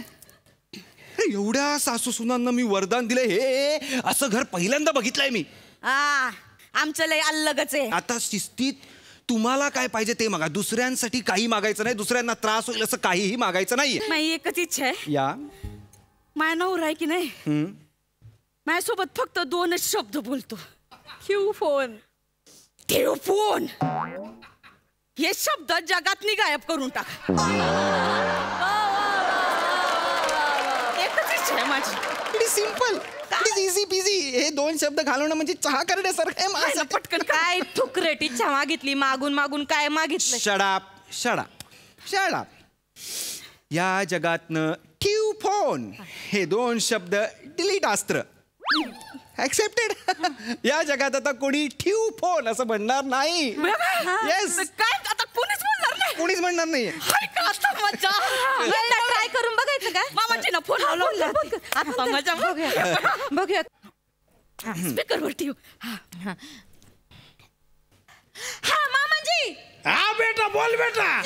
एवढ्या सासू सुनांना मी वरदान दिले हे असं घर पहिल्यांदा बघितलंय मी. आमचं लय अल्लगच आहे. आता शिस्तीत तुम्हाला काय पाहिजे ते मागा. दुसऱ्यांसाठी काही मागायचं नाही. दुसऱ्यांना त्रास होईल असं काहीही मागायचं नाहीये. माझी एकच इच्छा आहे. या माझ्या नवरा आहे की नाही माझ्यासोबत फक्त 2च शब्द बोलतो. ठेव फोन. ठेव फोन हे शब्द जगात गायब करून टाक. एकच इच्छा आहे माझी. It simple. It easy busy. हे 2 शब्द घालवणं म्हणजे चहा करण्यासारखं आहे माझं. पटकन काय ठुकरेट इच्छा मागितली मागून मागून काय मागितलं. शडाप शडाप शडाप. या जगातनं ठेव फोन हे 2 शब्द डिलीट अस्त्र. ऍक्सेप्टेड. या जगात आता कोणी ठेव फोन असं म्हणणार नाही. येस. काय आता कोणीच बोलणार नाही. कोणीच म्हणणार नाही. मजा. ट्राय करून बघायचं का? मामांची ना फोन आता मजा. बघूया. स्पीकरवर ठेव. हा मामांजी. हा बेटा बोल बेटा.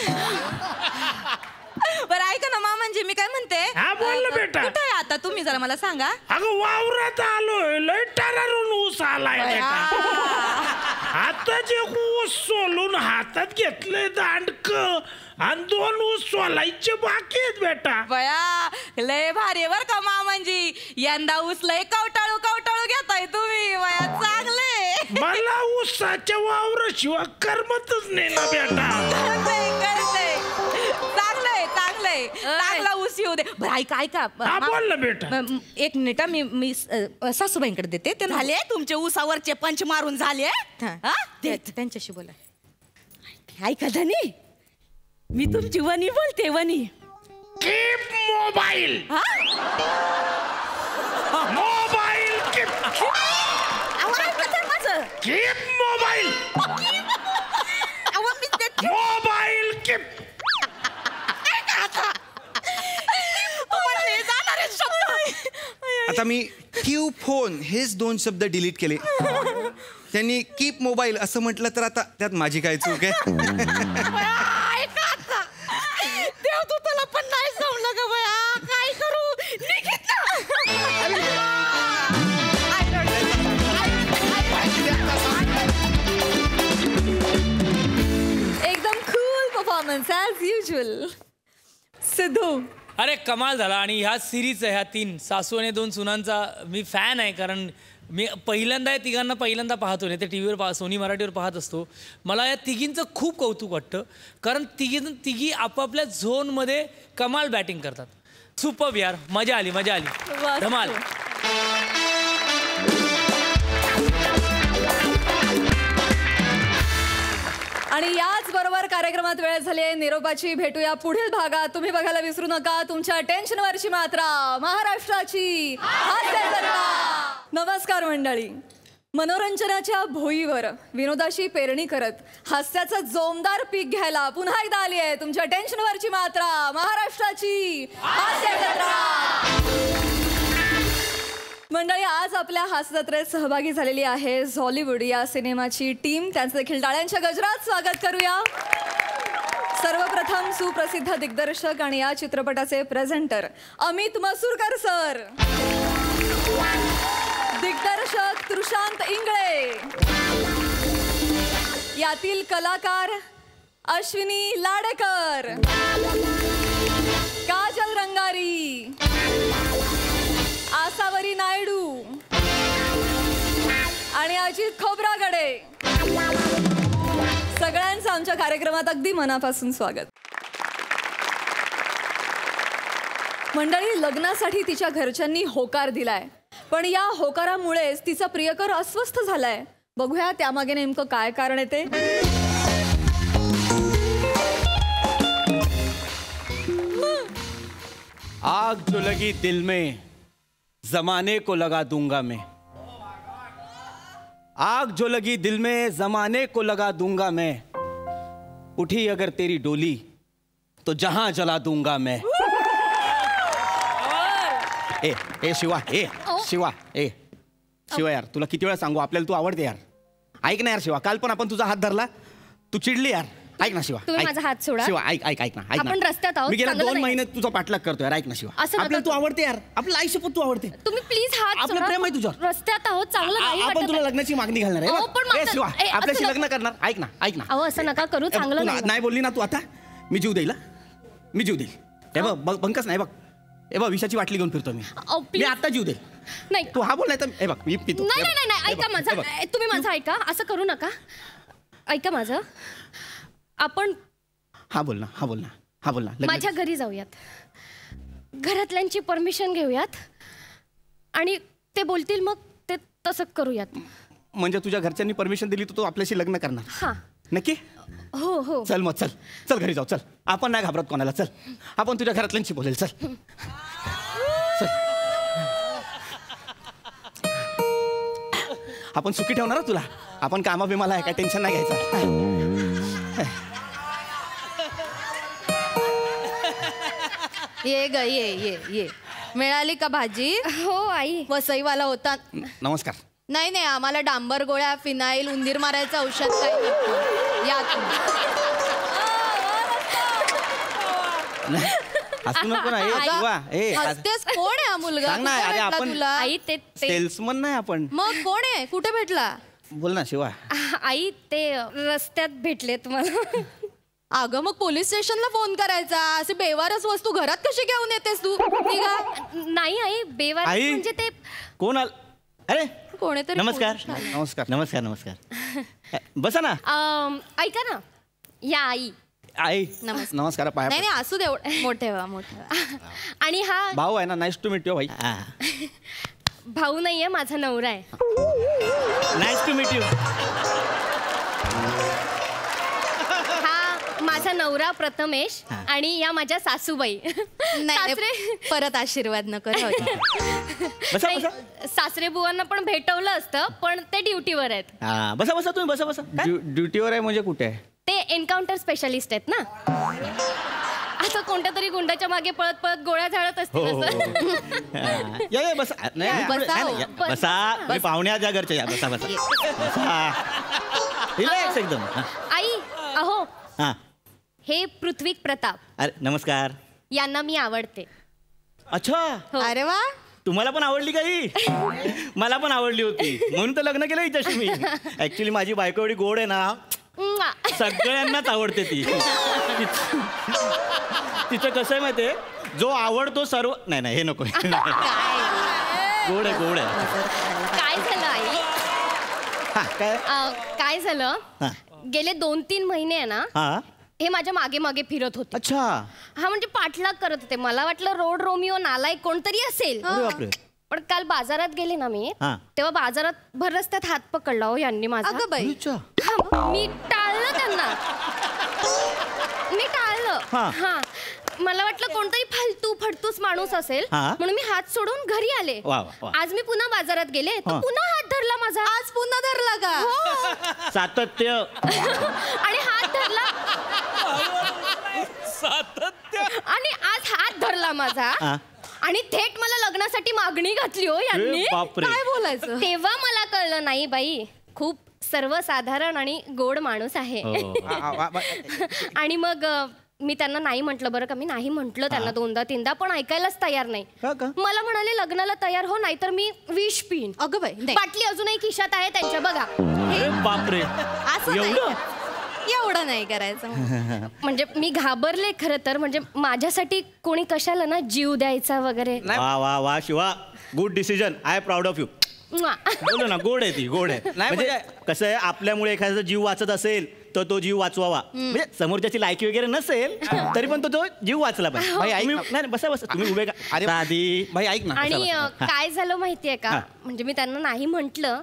बरं ऐका ना मामांजी मी काय म्हणते. हा बोल ना बेटा. कुठे आहे आता तुम्ही जरा मला सांगा. अगं वावरात आलोय. लय टरारून ऊस आलाय बेटा. आता जे ऊस सोलून हातात घेतलंय दांडक आणि 2 ऊस सोलायचे बाकी आहेत बेटा. बया लय भारी बर का मामांजी. यंदा ऊस लय कवटाळू कवटाळू घेताय तुम्ही. बया चांगले. मला ऊसाच्या वावराशिवाय करमतच नाही ना बेटा. चांगलंय चांगला ऊस येऊ दे. बरं ऐका ऐका. बोल ना बेटा. एक मिनिट मी सासूबाईंकडे देते. ते झाले तुमचे ऊसावरचे पंच मारून झाले. त्यांच्याशी बोला. ऐका धनी मी तुमची वनी बोलते. वनी कीप मोबाईल. Mobile keep. माझं कीप मोबाईल. Mobile keep. आता मी ठेव फोन हेच 2 शब्द डिलीट केले. त्यांनी कीप मोबाईल असं म्हटलं तर आता त्यात माझी काय चूक आहे. देव तू तुला पण नाही जमलं ग बया. काय करू. एकदम cool performance as usual. Sidhu. अरे कमाल झाला. आणि ह्या सिरीज ह्या 3 सासू आणि 2 सुनांचा मी फॅन आहे. कारण मी पहिल्यांदा या तिघांना पाहतो नाही. ते टी व्हीवर सोनी मराठीवर पाहत असतो. मला या तिघींचं खूप कौतुक वाटतं. कारण तिघी आपापल्या झोनमध्ये कमाल बॅटिंग करतात. सुपर यार. मजा आली धमाल. आणि याच बरोबर कार्यक्रमात वेळ झाली आहे निरोपाची. भेटूया पुढील भागात. तुम्ही बघायला विसरू नका तुमच्या टेन्शनवरची मात्रा महाराष्ट्राची हास्य जत्रा. नमस्कार मंडळी. मनोरंजनाच्या भोईवर विनोदाशी पेरणी करत हास्याचं जोमदार पीक घ्यायला पुन्हा एकदा आली आहे तुमच्या टेन्शनवरची मात्रा महाराष्ट्राची हास्य जत्रा. मंडळी आज आपल्या हास्य जत्रेत सहभागी झालेली आहे हॉलिवूड या सिनेमाची टीम. त्यांचं देखील टाळ्यांच्या गजरात स्वागत करूया. सर्वप्रथम सुप्रसिद्ध दिग्दर्शक आणि या चित्रपटाचे प्रेझेंटर अमित मसूरकर सर. दिग्दर्शक तृशांत इंगळे. यातील कलाकार अश्विनी लाडेकर, काजल रंगारी, आसावरी नायडू आणि अजित खोब्रागडे. सगळ्यांचं आमच्या कार्यक्रमात अगदी मनापासून स्वागत. मंडळी, लग्नासाठी तिच्या घरच्यांनी होकार दिलाय, पण या होकारामुळेच तिचा प्रियकर अस्वस्थ झालाय. बघूया त्यामागे नेमकं काय कारण आहे ते. आग जो लगी दिल में जमाने को लगा दूंगा मैं. आग जो लगी दिल में जमाने को लगा दूंगा मैं. उठी अगर तेरी डोली तो जहां जला दूंगा मैं. ए शिवा शिवा यार, तुला किती वेळा सांगू, आपल्याला तू आवडते यार. ऐक ना यार शिवा, काल पण आपण तुझा हात धरला, तू चिडली यार. ऐक ना शिवा, तुम्ही माझा हात सोडा. शिवा ऐक ना. आपण रस्त्यात आहोत, मी गेल्या चांगलं 2 नाही. महिने तुझा पाठलाग करतोय यार. ऐक ना शिवा, असं नका आपल्याला तू आवडते यार, आपलं आयुष्य पण तू आवडते. तुम्ही प्लीज हात आपलं सोडा. प्रेम आहे तुझ्यावर. रस्त्यात आहोत, चांगलं नाही आपण वाटत तुला आहे. लग्नाची मागणी घालणार अहो, पण आहे. माझं- शिवा ए, असं आपल्याशी नका- लग्न करणार. ऐक ना अहो असं नका करू, चांगलं तू नाही. नाही बोलली ना तू आता, मी जीव देईल. मी जीव देईल. हे बघ बंकस नाही बघ, हे बघ विषाची बाटली घेऊन फिरतो मी. मी आता जीव देईल. नाही तू हा बोल नाही तर हे बघ मी पितो. नाही हे बघ, नाही नाही हे ऐका बघ, माझं, हे बघ. तुम्ही माझं ऐका, असं करू नका. ऐका माझं, आपण हा बोल ना लग्न- माझ्या घरी जाऊयात, घरातल्यांची परमिशन घेऊयात आणि ते बोलतील मग ते तसं करूयात. म्हणजे तुझ्या घरच्यांनी परमिशन दिली तर तू आपल्याशी लग्न करणार? हा नक्की? हो. चल मग चल घरी जाऊ. चल, आपण नाही घाबरत कोणाला. चल, आपण तुझ्या घरातल्यांशी बोलेल. चल. आपण सुखी ठेवणार तुला. आपण कामा बिमाला आहे, काय टेन्शन नाही घ्यायचं. ये ग ये मिळाली का भाजी? हो आई. वसईवाला होता. नमस्कार. नाही आम्हाला डांबर गोळ्या, फिनाईल, उंदीर मारायचं औषध काही नको. या हसू नको ना. हसतेस, कोण आहे हा मुलगा? सांग ना. कुठे अरे भेटला आपण तुला? आई ते सेल्समन नाही आपण. मग कोण आहे? कुठे भेटला? बोल ना शिवा. आई ते रस्त्यात भेटले तुम्हाला. अगं मग पोलीस स्टेशनला फोन करायचा. असे बेवारस वस्तू घरात कशी घेऊन येतेस तू? निघा. नाही आई, बेवार आई? म्हणजे ते कोण आल? अरे कोणीतरी नमस्कार. पुरुष आला. नमस्कार. बसा ना. ऐका ना, या आई. आई नमस्कार. पाया नाही असू दे, मोठे व्हा. आणि हा भाऊ आहे ना. नाईस टू मीट यू भाई. भाऊ नाहीये, माझा नवरा आहे. Nice to meet you. हा माझा नवरा प्रथमेश आणि या माझ्या सासूबाई. नाही परत आशीर्वाद न कर. नाही, सासरे बुवांना पण भेटवलं असतं, पण ते ड्युटीवर आहेत. बसा तुम्ही बसा. ड्युटीवर आहे म्हणजे कुठे आहे? ते एन्काउंटर स्पेशलिस्ट आहेत ना. आता कोणत्या तरी गुंडाच्या मागे पळत गोळ्या झाडत असतील असं. या बसा. बसा. मी पाहुण्या ज्या घरच्या या. बसा. रिलॅक्स एकदम. आई अहो, हा हे पृथ्वी प्रताप. अरे नमस्कार. यांना मी आवडते. अच्छा. अरे वा. तुम्हाला पण आवडली काही? मला पण आवडली होती, म्हणून तर लग्न केलं हिच्याशी मी. ऍक्च्युली माझी बायको एवढी गोड आहे ना, सगळ्यांनाच आवडते ती. तिचं कसं आहे माहितीये, जो आवडतो सर्व. नाही हे नको. गोड आहे. काय झालं आई? काय झालं, गेले 2-3 महिने आहे ना, हे माझ्या मागे फिरत होते. अच्छा. हा म्हणजे पाठलाग करत होते. मला वाटलं रोड रोमिओ नालायक कोणतरी असेल. पण काल बाजारात गेले ना मी, तेव्हा बाजारात भर रस्त्यात हात पकडला हो यांनी माझा. अगं बाई. मी टाळलं त्यांना. हा मला वाटलं कोणतरी फालतू फडतूस माणूस असेल, म्हणून मी हात सोडून घरी आले. आज मी पुन्हा बाजारात गेले, तर पुन्हा हात धरला माझा. आज पुन्हा धरला का? सातत्य. आणि हात धरला. आणि आज हात धरला माझा आणि थेट मला लग्नासाठी मागणी घातली हो यांनी. काय बोलायचं? तेव्हा मला कळलं, नाही बाई खूप सर्वसाधारण आणि गोड माणूस आहे. आणि मग मी त्यांना नाही म्हटलं बरं का. मी नाही म्हटलं त्यांना 2दा-3दा, पण ऐकायलाच तयार नाही. मला म्हणाले लग्नाला तयार हो, नाहीतर मी विष पिन. अगं बाई. बाटली अजूनही खिशात आहे त्यांच्या, बघा. बापरे. एवढं नाही करायचं. म्हणजे मी घाबरले खरं तर. म्हणजे माझ्यासाठी कोणी कशाला ना जीव द्यायचा वगैरे. वा Shiva, good decision. I proud of you. बोलो ना, गोड आहे ती, गोड आहे. म्हणजे कसं आहे, आपल्यामुळे एखाद्याचा जीव वाचत असेल तर तो जीव वाचवावा. म्हणजे समोरच्याची लायकी वगैरे नसेल तरी पण तो जीव वाचला पाहिजे. भाई ऐक ना. बसा तुम्ही उभे का. अरे आधी भाई ऐक ना. आणि काय झालं माहितीये का, म्हणजे मी त्यांना नाही म्हटलं,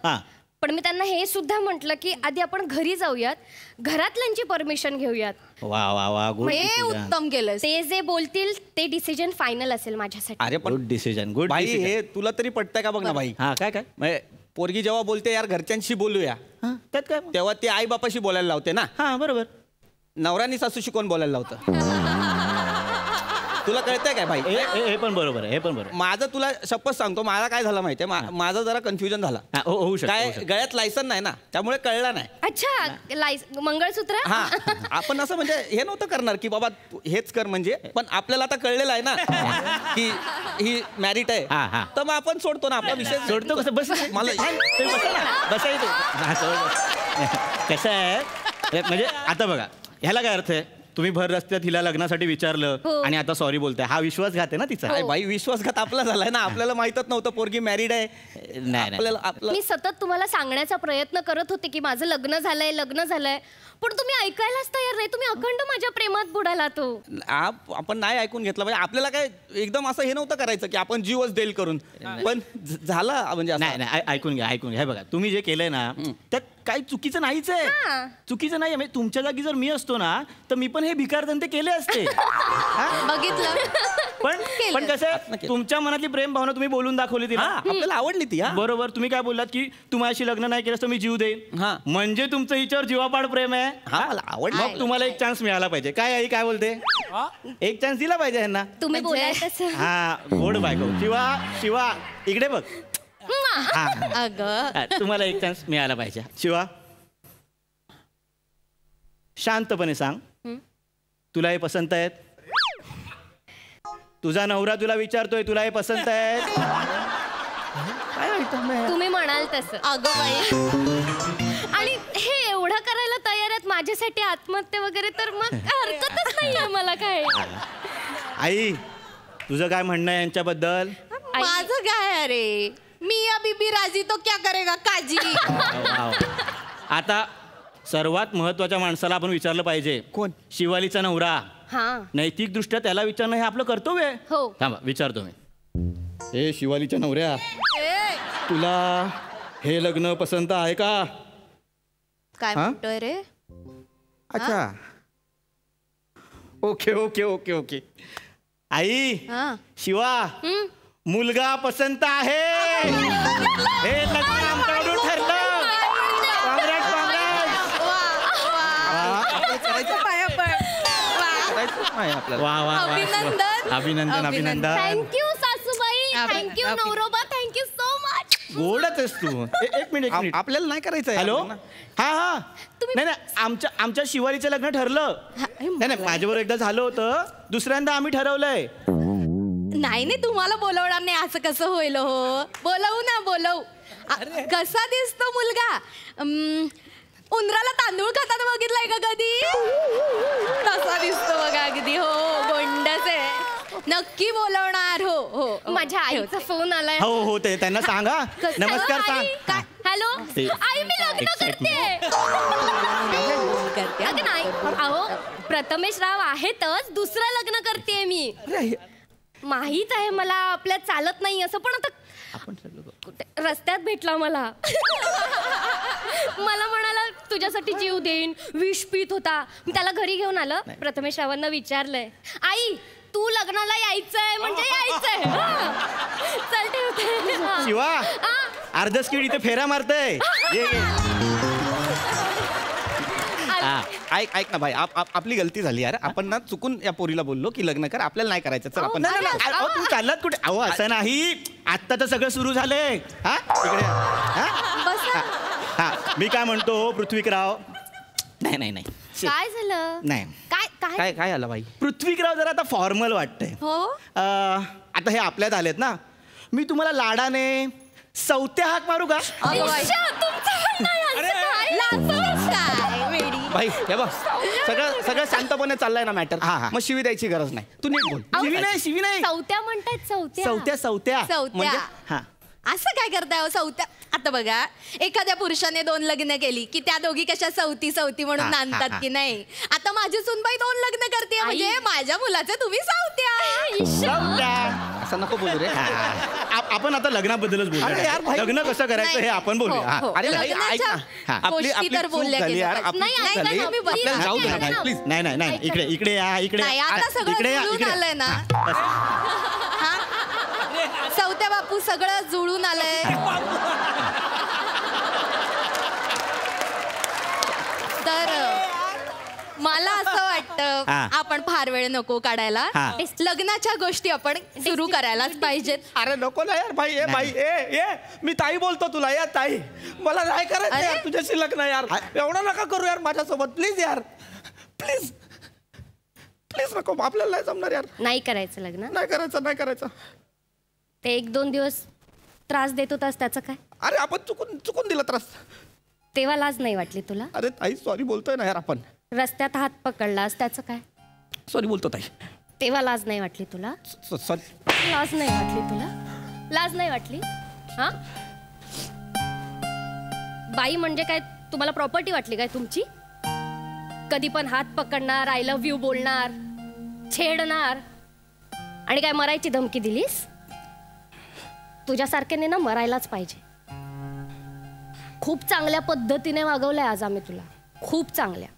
पण मी त्यांना हे सुद्धा म्हटलं की आधी आपण घरी जाऊयात, घरातल्यांची परमिशन घेऊयात. वा गुड. हे उत्तम केलं. ते जे बोलतील ते डिसिजन फायनल असेल माझ्यासाठी. अरे पण गुड डिसिजन. गुड. भाई हे तुला तरी पटतंय का बघ ना भाई. काय पोरगी जेव्हा बोलते यार घरच्यांशी बोलूया, त्यात काय, तेव्हा ती आई बापाशी बोलायला लावते ना. बरोबर. नवऱ्यानी सासूशी कोण बोलायला लावतं? तुला कळतंय काय भाई? हे पण बरोबर आहे, हे पण बरोबर. माझं तुला शपथ सांगतो, मला काय झालं माहितीये, माझं जरा कन्फ्युजन झाला. होऊ शकतं, काय होऊ शकतं. गळ्यात लायसन नाही ना, त्यामुळे कळलं नाही. अच्छा मंगळसूत्र. हा आपण असं म्हणजे हे नव्हतं करणार की बाबा हेच कर म्हणजे, पण आपल्याला आता कळलेलं आहे ना की ही मॅरिट आहे, तर मग आपण सोडतो ना आपला विषय. सोडतो कसं? बस मला कसं आहे म्हणजे आता बघा, ह्याला काय अर्थ आहे? तुम्ही भर रस्त्यात हिला लग्नासाठी विचारलं आणि आता सॉरी बोलताय, हा विश्वासघात आहे ना तिचा. बाई विश्वासघात आपला झालाय ना, आपल्याला माहितच नव्हतं पोरगी मॅरिड आहे. नाही आपल्याला मी सतत तुम्हाला सांगण्याचा प्रयत्न करत होते की माझं लग्न झालंय, पण तुम्ही ऐकायलाच तयार नाही. तुम्ही अखंड माझ्या प्रेमात बुडाला तो. आपण नाही ऐकून घेतलं. म्हणजे आपल्याला काय एकदम असं हे नव्हतं करायचं की आपण जीवच देईल करून, पण झाला म्हणजे नाही ऐकून घ्या. हे बघा, तुम्ही जे केलंय ना त्यात काही चुकीचं नाहीच आहे. चुकीचं नाही. म्हणजे तुमच्या जागी जर मी असतो ना, तर मी पण हे भिकारधंदे केले असते. बघितलं. पण कसं आहे, तुमच्या मनातली प्रेम भावना तुम्ही बोलून दाखवली तिला, आपल्याला आवडली ती. बरोबर. तुम्ही काय बोललात की तू माझ्याशी लग्न नाही केलं तर मी जीव देईन. म्हणजे तुमचं हिच्यावर जीवापाड प्रेम आहे. मला आवडलं. मग तुम्हाला एक चान्स मिळाला पाहिजे. काय आई काय बोलते? एक चान्स दिला पाहिजे ह्यांना. तुम्ही बोलाय तसं. हा गोड बायको. शिवा इकडे बघ. तुम्हाला एक चान्स मिळाला पाहिजे. शिवा शांतपणे सांग, तुला हे पसंत आहेत? तुझा नवरा तुला विचारतोय तुला हे पसंत आहेत? तुम्ही म्हणाल तसं. अगं बाई, आणि हे एवढं करायला तयार आहेत माझ्यासाठी, आत्महत्या वगैरे, तर मग हरकतच नाहीये मला काय. आई तुझं काय म्हणणं आहे यांच्याबद्दल? माझं काय? अरे मिया बीबी राजी तो क्या करेगा काजी. आता सर्वात महत्वाच्या माणसाला आपण विचारलं पाहिजे. कोण? शिवालीचा नवरा. नैतिक दृष्ट्या त्याला विचारणं हे आपलं कर्तव्य आहे. हो. थांबा विचारतो मी. हे शिवालीच्या नवऱ्या, तुला हे लग्न पसंत आहे का? काय म्हणतोय रे? अच्छा ओके. आई शिवा, मुलगा पसंत आहे. हे लग्न आमच्याकडून ठरलं. अभिनंदन. थँक्यू सासूबाई, थँक्यू नवरोबा, थँक्यू सो मच. गोडच आहेस तू. एक मिनिट आपल्याला नाही करायचं. हॅलो. हा नाही आमच्या शिवालीचं लग्न ठरलं. नाही माझ्याबरोबर एकदा झालं होतं, दुसऱ्यांदा आम्ही ठरवलंय. नाही तुम्हाला बोलवणार नाही असं कसं होईल हो? बोलवू. कसा दिसतो मुलगा? उंदराला तांदूळ खाताना बघितलाय का कधी? तसा दिसतो बघा अगदी. हो गोंडस आहे. नक्की बोलवणार. हो. माझ्या आईचा फोन आलाय. हो ते त्यांना सांगा. नमस्कार सांग. हॅलो आई, मी लग्न करते. नाही अहो, प्रथमेश राव आहेतच, दुसरं लग्न करते मी. माहित आहे मला आपल्यात चालत नाही असं, पण आता रस्त्यात भेटला मला. मला म्हणाला तुझ्यासाठी जीव देईन, विष पीत होता. मी त्याला घरी घेऊन आलं. प्रथमेश रावांना विचारलंय, आई तू लग्नाला यायचंय म्हणजे यायचंय. चल ठेवते. शिवा अर्ध स्किड इथे फेरा मारतय. ऐक ना भाई, आपली गलती झाली यार. आपण ना चुकून या पोरीला बोललो की लग्न कर, आपल्याला नाही करायचं. चल आपण. तुम्ही चाललात कुठे? अहो असं नाही, आत्ता तर सगळं सुरू झालंय. इकडे मी काय म्हणतो पृथ्वीकराव. नाही काय झालं? नाही काय आलं भाई? पृथ्वीकराव जरा आता फॉर्मल वाटतंय. आता हे आपल्यात आलेत ना, मी तुम्हाला लाडाने सौत्या हाक मारू का? भाई हे बघ, सगळं शांतपणे चाललंय ना मॅटर. मग शिवी द्यायची गरज नाही. तू नीट बोल. शिवी नाही. सौत्या म्हणतात. सौत्या म्हणजे असं काय करताय हो? सौत्या. आता बघा, एखाद्या पुरुषाने 2 लग्न केली की त्या दोघी कशा सौती म्हणून नांदतात की नाही. आता माझी सुनबाई 2 लग्न करते, म्हणजे माझ्या मुलाचे तुम्ही सौत्या. असं नको बोलू रे. आपण आता लग्नाबद्दलच बोलू. लग्न कसं करायचं हे आपण बोलूया. अरे ऐक ना, आपली बोलल्या चूक झाली यार. प्लीज. नाही इकडे या. आता सगळं जुळून आलंय ना. सौत्या बापू सगळं जुळून आलंय. तर मला असं वाटतं आपण फार वेळ नको काढायला. लग्नाच्या गोष्टी आपण सुरू करायलाच पाहिजेत. अरे नको ना यार बाई, बाई ए मी ताई बोलतो तुला यार ताई, मला नाही करायचं यार तुझ्याशी लग्न यार. एवढं नका करू यार माझ्यासोबत प्लीज यार, प्लीज प्लीज नको, आपल्याला नाही जमणार यार. नाही करायचं लग्न? नाही करायचं. ते 1-2 दिवस त्रास देत होतास त्याचं काय? अरे आपण चुकून दिला त्रास. तेव्हा लाज नाही वाटली तुला? अरे ताई सॉरी बोलतोय ना यार आपण. रस्त्यात हात पकडलास त्याचं काय? सॉरी बोलतो ताई. तेव्हा लाज नाही वाटली तुला? सॉरी. लाज नाही वाटली तुला? लाज नाही वाटली? हा, बाई म्हणजे काय तुम्हाला प्रॉपर्टी वाटली काय तुमची? कधी पण हात पकडणार, आय लव्ह यू बोलणार, छेडणार, आणि काय मरायची धमकी दिलीस? तुझ्यासारख्याने ना मरायलाच पाहिजे. खूप चांगल्या पद्धतीने वागवलंय आज आम्ही तुला, खूप चांगल्या.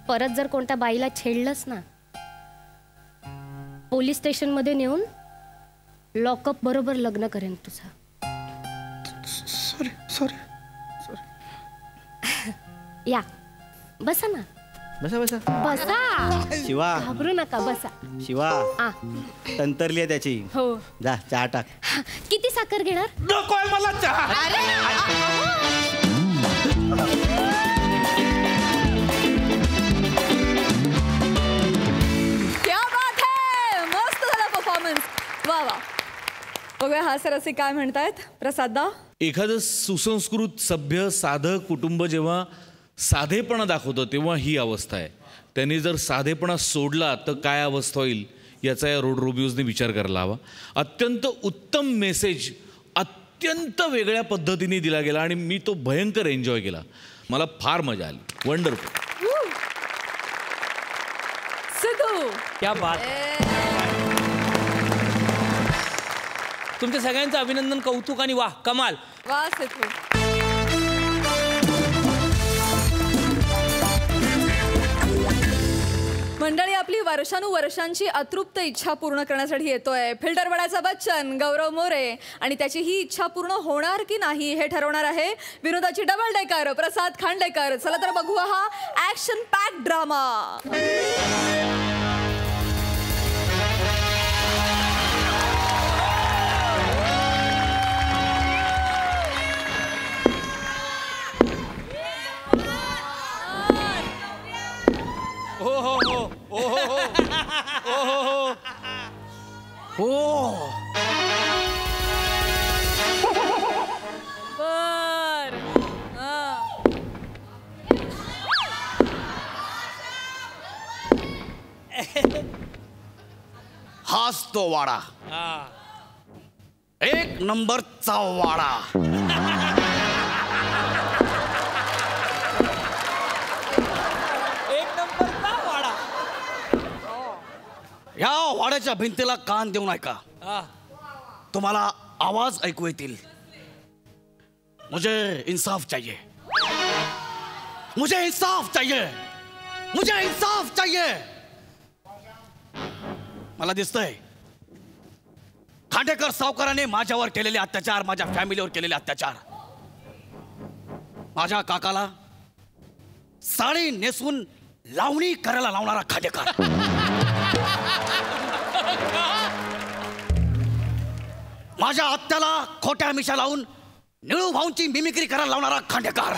परत जर कोणत्या बाईला छेडलंस ना, पोलीस स्टेशन मध्ये नेऊन लॉकअप बरोबर लग्न करेन तुझं. सॉरी. या बसा ना. बसा. शिवा घाबरू नका, बसा. शिवा तंतरली आहे त्याची. हो. जा चहा टाक. किती साखर घेणार? नकोय मला चहा. क्या बात है, मस्त झाला परफॉर्मन्स. वा वा. बघूया हास्यरसिक काय म्हणतायत. प्रसाददा, एखादं सुसंस्कृत सभ्य साधं कुटुंब जेव्हा साधेपणा दाखवतं तेव्हा ही अवस्था आहे. त्यांनी जर साधेपणा सोडला तर काय अवस्था होईल याचा या रोड रोबिओजने विचार करायला हवा. अत्यंत उत्तम मेसेज अत्यंत वेगळ्या पद्धतीने दिला गेला आणि मी तो भयंकर एन्जॉय केला. मला फार मजा आली. वंडरफुल. सिद्धू क्या बात. तुमच्या सगळ्यांचं अभिनंदन, कौतुक आणि वाह, कमाल. वा सिद्धू. मंडळी, आपली वर्षानुवर्षांची अतृप्त इच्छा पूर्ण करण्यासाठी येतोय फिल्टरवाड्याचा बच्चन गौरव मोरे, आणि त्याची ही इच्छा पूर्ण होणार की नाही हे ठरवणार आहे विनोदाची डबल डेकर प्रसाद खांडेकर. चला तर बघूया हा ऍक्शन पॅक ड्रामा. बर. हाच तो वाडा, 1 नंबरचा वाडा. या वाड्याच्या भिंतीला कान देऊन ऐका, तुम्हाला आवाज ऐकू येतील. मुझे इंसाफ चाहिए, मुझे इंसाफ चाहिए, मुझे इंसाफ चाहिए. मला दिसतंय खांडेकर सावकाराने माझ्यावर केलेले अत्याचार, माझ्या फॅमिलीवर केलेले अत्याचार, माझ्या काकाला साडी नेसून लावणी करायला लावणारा खांडेकर, माझ्या आत्याला खोट्या मिशा लावून निळू भाऊंची मिमिक्री करायला लावणारा खांडेकर,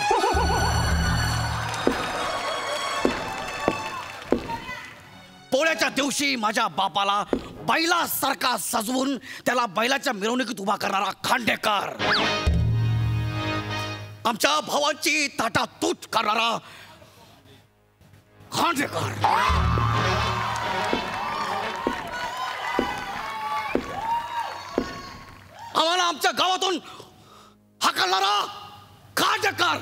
पोळ्याच्या दिवशी माझ्या बापाला बैलासारखा सजवून त्याला बैलाच्या मिरवणुकीत उभा करणारा खांडेकर, आमच्या भावांची ताटातूट करणारा खांडेकर, आम्हाला आमच्या गावातून हाकलणारा खांडेकर.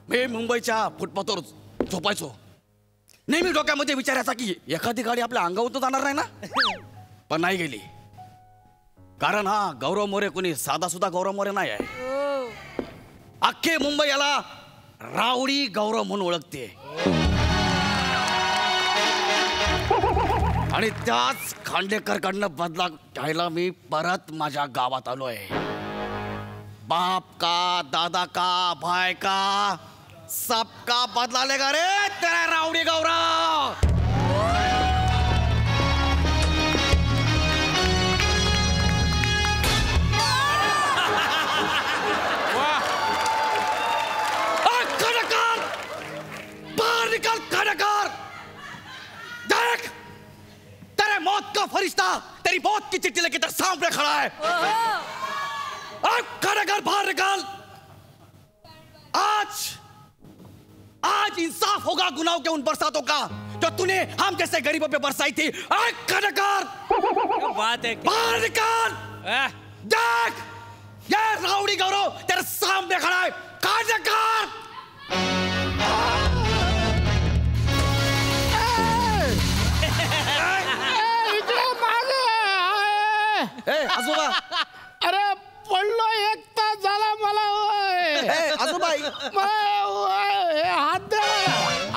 मी मुंबईच्या फुटपाथवर झोपायचो. नेहमी डोक्यामध्ये विचारायचा की एखादी गाडी आपल्या अंगावर जाणार नाही ना, पण नाही गेली. कारण हा गौरव मोरे कोणी साधा सुद्धा गौरव मोरे नाही आहे. अख्खे मुंबई याला रावडी गौरव म्हणून ओळखते. आणि त्याच खांडेकरकडनं बदला घ्यायला मी परत माझ्या गावात आलोय. बाप का, दादा का, भाई का, सबका बदला लेगा रे तेरा रावड़ी गौरव. बाहर निकल खड़ाकार. देख तेरे मौत का फरिश्ता तेरी मौत की चिट्ठी लेके तेरे सामने खड़ा है. अब खड़ाकार बाहर निकल. आज इंसाफ होगा गुनाहों के उन बरसातों का जो तूने हम जैसे गरीबों पे बरसाई थी. खड़ाकार बात है. बाहर निकल. देख ये रावड़ी गौरव तेरे सामने खड़ा है. खड़ाकार आजोबा. अरे पडलो 1 तास झाला मला. आजोबा हात दे.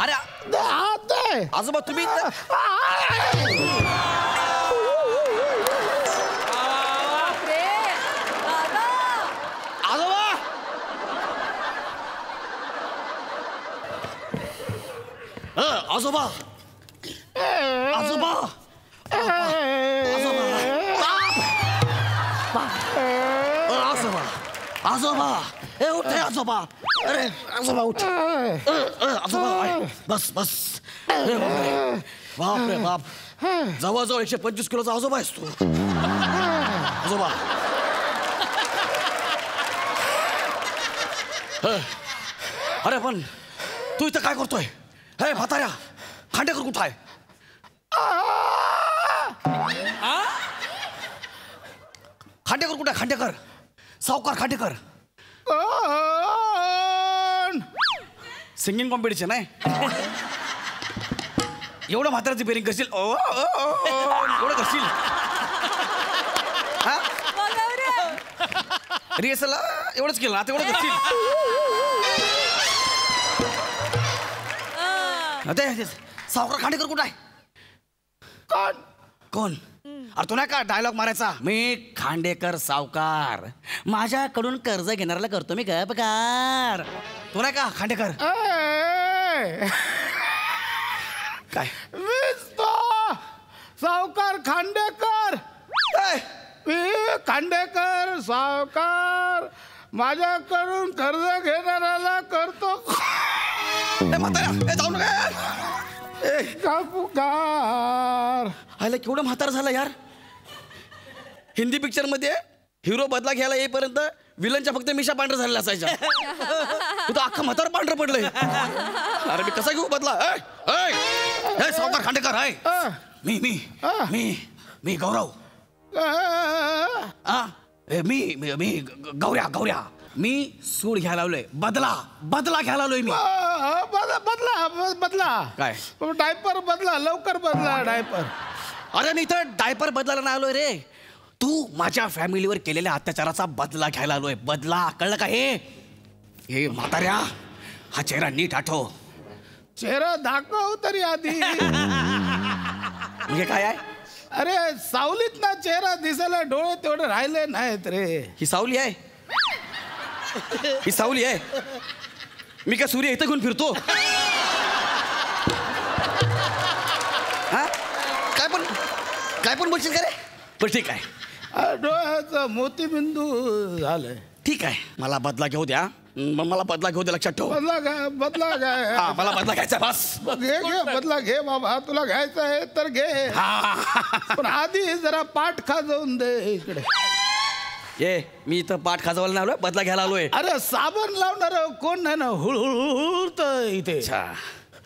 अरे हात दे. आजोबा तुम्ही आजोबा. आजोबा आजोबा आजोबा ए उठ रे आजोबा. अरे आजोबा उठ. आजोबा बस बस. बाप रे बाप. जवळजवळ 125 किलोचा आजोबा आहेस तू. आजोबा अरे पण तू इथं काय करतोय? हे म्हाताऱ्या खांडेकर कुठं आहे? खांडेकर कुठे? खांडेकर सावकार खांडेकर. सिंगिंग कॉम्पिटिशन आहे. एवढं म्हाताऱ्याची बेरिंग करशील? एवढं करशील? रिहर्सल एवढंच केलं ना तेवढं करशील? सावकार खांडेकर कुठं आहे? कोण? अरे तू नाही का डायलॉग मारायचा? मी खांडेकर सावकार माझ्याकडून कर्ज घेणाऱ्याला करतो मी गपकार. तू नाही का खांडेकर? काय सावकार खांडेकर. खांडेकर सावकार माझ्याकडून कर्ज घेणाऱ्याला करतो. जाऊ नका. आयला केवढं म्हातार झालं यार. हिंदी पिक्चर मध्ये हिरो बदला घ्यायला येईपर्यंत विलनच्या फक्त मिशा पांढर झालेला असायच्या. तू तर अख्खा म्हातार पांढर पडलंय. अरे मी कसा घेऊ बदला? सावकार खांडेकर आहे. मी मी मी मी गौरव. मी मी गौऱ्या गौऱ्या. मी सूड घ्यायला लावलोय. बदला बदला घ्यायला लावलोय मी. बदला बदला. काय डायपर बदला लवकर बदला डायपर. अरे मी इथं डायपर बदलायला नाही आलोय रे. तू माझ्या फॅमिलीवर केलेल्या अत्याचाराचा बदला घ्यायला आलोय. बदला कळलं का? हे म्हाताऱ्या हा चेहरा नीट आठव. चेहरा दाखव तरी आधी. म्हणजे काय आहे? अरे सावलीत ना चेहरा दिसायला डोळे तेवढे राहिले नाहीत रे. ही सावली आहे. ही सावली आहे. मी काय सूर्य इथं घेऊन फिरतो? हा काय पण बोलशील का रे? बरं ठीक आहे. डोळ्याचा मोतीबिंदू झालंय. ठीक आहे मला बदला घेऊ द्या. मला बदला घेऊ द्या. लक्षात ठेव. बदला घ्या बदला घ्या. मला बदला घ्यायचा बस. घे घे बदला घे बाबा. तुला घ्यायचं आहे तर घे. पण आधी जरा पाठ खाजवून दे इकडे. मी इथं पाठ खाजवायला नाही आलोय. बदला घ्यायला आलोय. अरे साबण लावणार कोण नाही ना. हुळहुळत इथे.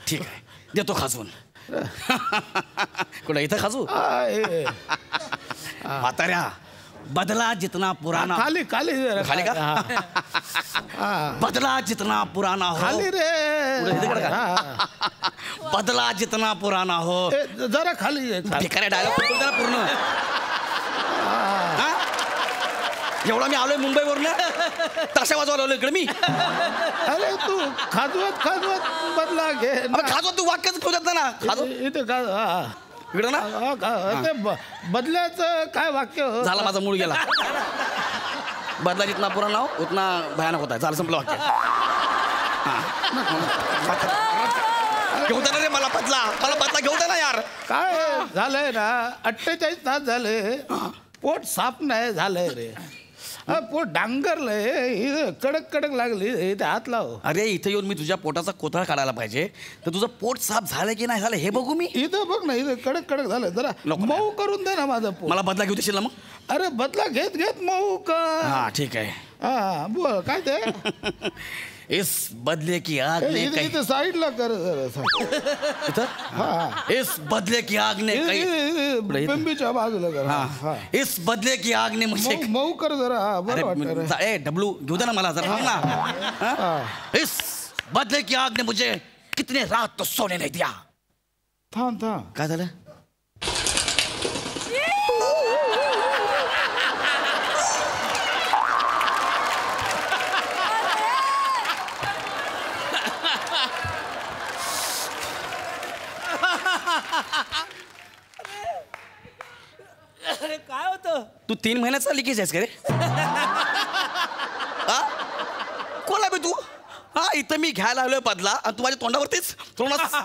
ठीक आहे देतो खाजवून. कुठं इथं खाजू? म्हाताऱ्या बदला जितना पुराना. खाली खाली खाली का? बदला जितना पुराना हो. खाली रे. बदला जितना पुराना हो. जरा खाली. डायलॉग पूर्ण. एवढा मी आलोय मुंबईवरून. ताशा वाजवायला आलोय इकडे मी. अरे तू खाजवत खाजवत बदला घे. खाजवत तू वाक्यच ठेवत ना. इथे इकडं ना. बदल्याचं काय वाक्य? झाला माझा मूड गेला. बदला जितना पुराना हो उतना भयानक होता है. झालं संपलं वाक्य. घेऊ दे ना रे मला बदला घेऊ दे ना यार. काय झालंय ना 48 तास झाले पोट साफ नाही झालंय रे. पोट डांगरलंय कडक लागली इथे हात लाव. अरे इथे येऊन मी तुझ्या पोटाचा कोथळा काढायला पाहिजे तर तुझं पोट साफ झालं की नाही झालं हे बघू मी. इथं बघ ना इथं कडक झालं जरा मऊ करून दे ना माझं पोट. मला बदला घेऊ देशील ना मग. अरे बदला घेत मऊ कर. हा ठीक आहे. हा बोल काय ते. इस बदले की आग ने इथं साईडला कर इस बदले की आग ने बिंबीच्या बाजूला कर. इस बदले की आग ने मुझे मऊ कर जरा. अरे डब्लू घेऊ दे ना मला जरा ना. इस बदले की आग ने मुझे कितने रात तो सोने नहीं दिया. थांब काय झालं. काय होतं. तू 3 महिन्याचा लिकेज आहेस का रे. कोण आहे तू. हा इथं मी घ्यायला आलोय बदला आणि तू माझ्या तोंडावरतीच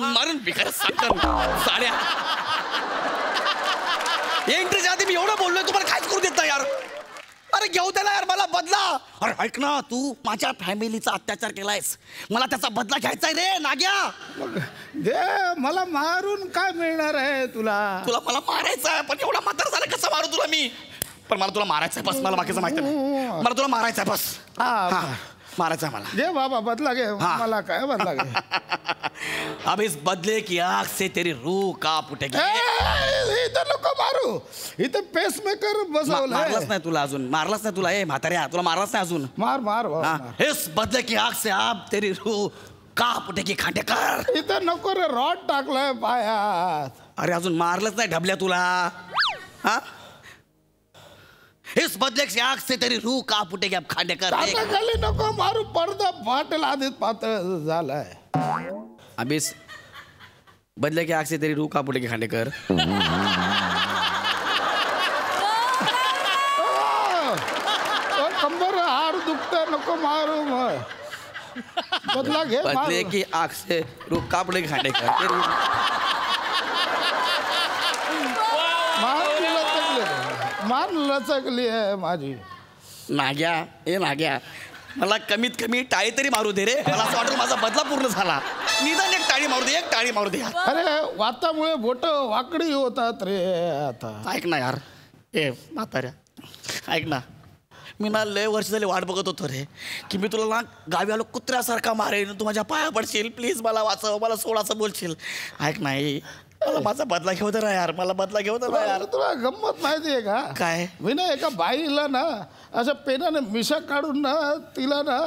मारून बिकार साड्या. एंट्रीच्या आधी मी एवढं बोललोय तुम्हाला काहीच करू देत नाही यार. अरे घेऊ दे ना यार मला बदला. अरे ऐक ना तू माझ्या फॅमिलीचा अत्याचार केलायस मला त्याचा बदला घ्यायचाय रे नाग्या. दे मला मारून काय मिळणार आहे तुला. मला मारायचं आहे पण एवढा म्हातारा झाला कसं मारू तुला मी. पण मला तुला मारायचंय बस. मला बाकीचं माहिती नाही. मला तुला मारायचंय बस. मारायचं आहे मला. घे बाबा बदला घे. मला काय बदला घे. अब इस बदले की आग से तेरी रूह कांप उठेगी. इथं नको मारू. इथं पेसमेकर बसवलं. मारलाच नाही तुला अजून. मारलाच नाही तुला. म्हाताऱ्या तुला मारलाच नाही अजून. मार. इस बदले की आग से आप तेरी रूह कांप उठेगी खांडेकर. इथं नको रे रॉड टाकलाय पायात. अरे अजून मारलंच नाही ढबल्या तुला. हा इस बदले की आग से तेरी रूह कांप उठेगी अब खांडेकर. खाली नको मारू. पडदा फाटेल आधीच पातळ झालाय. अब इस बदले की आग से तेरी रूह कांप उठेगी खांडेकर. कंबर हार दुखत नको मारू. बदला घे. बदले की आग से रूह कांप उठेगी खांडेकर. मान लचकली आहे माझी. नाग्या मला कमीत कमी टाळी तरी मारू दे रे. मला असं वाटतं माझा बदला पूर्ण झाला. निदान एक टाळी मारू दे. अरे वातामुळे बोट वाकडी होतात रे. आता ऐक ना यार. म्हाताऱ्या ऐक ना. मी ना लय वर्ष झाले वाट बघत होतो रे की मी तुला ना गावी आलो कुत्र्यासारखा मारेन. तू माझ्या पाया पडशील प्लीज मला वाचव मला सोडाचं बोलशील. ऐक नाही मला माझा बदला घेऊ दे ना यार. मला बदला घेऊ दे ना यार. तुला गंमत माहितीये का. काय. मी ना एका बाईला ना अशा पेनाने मिशा काढून ना तिला ना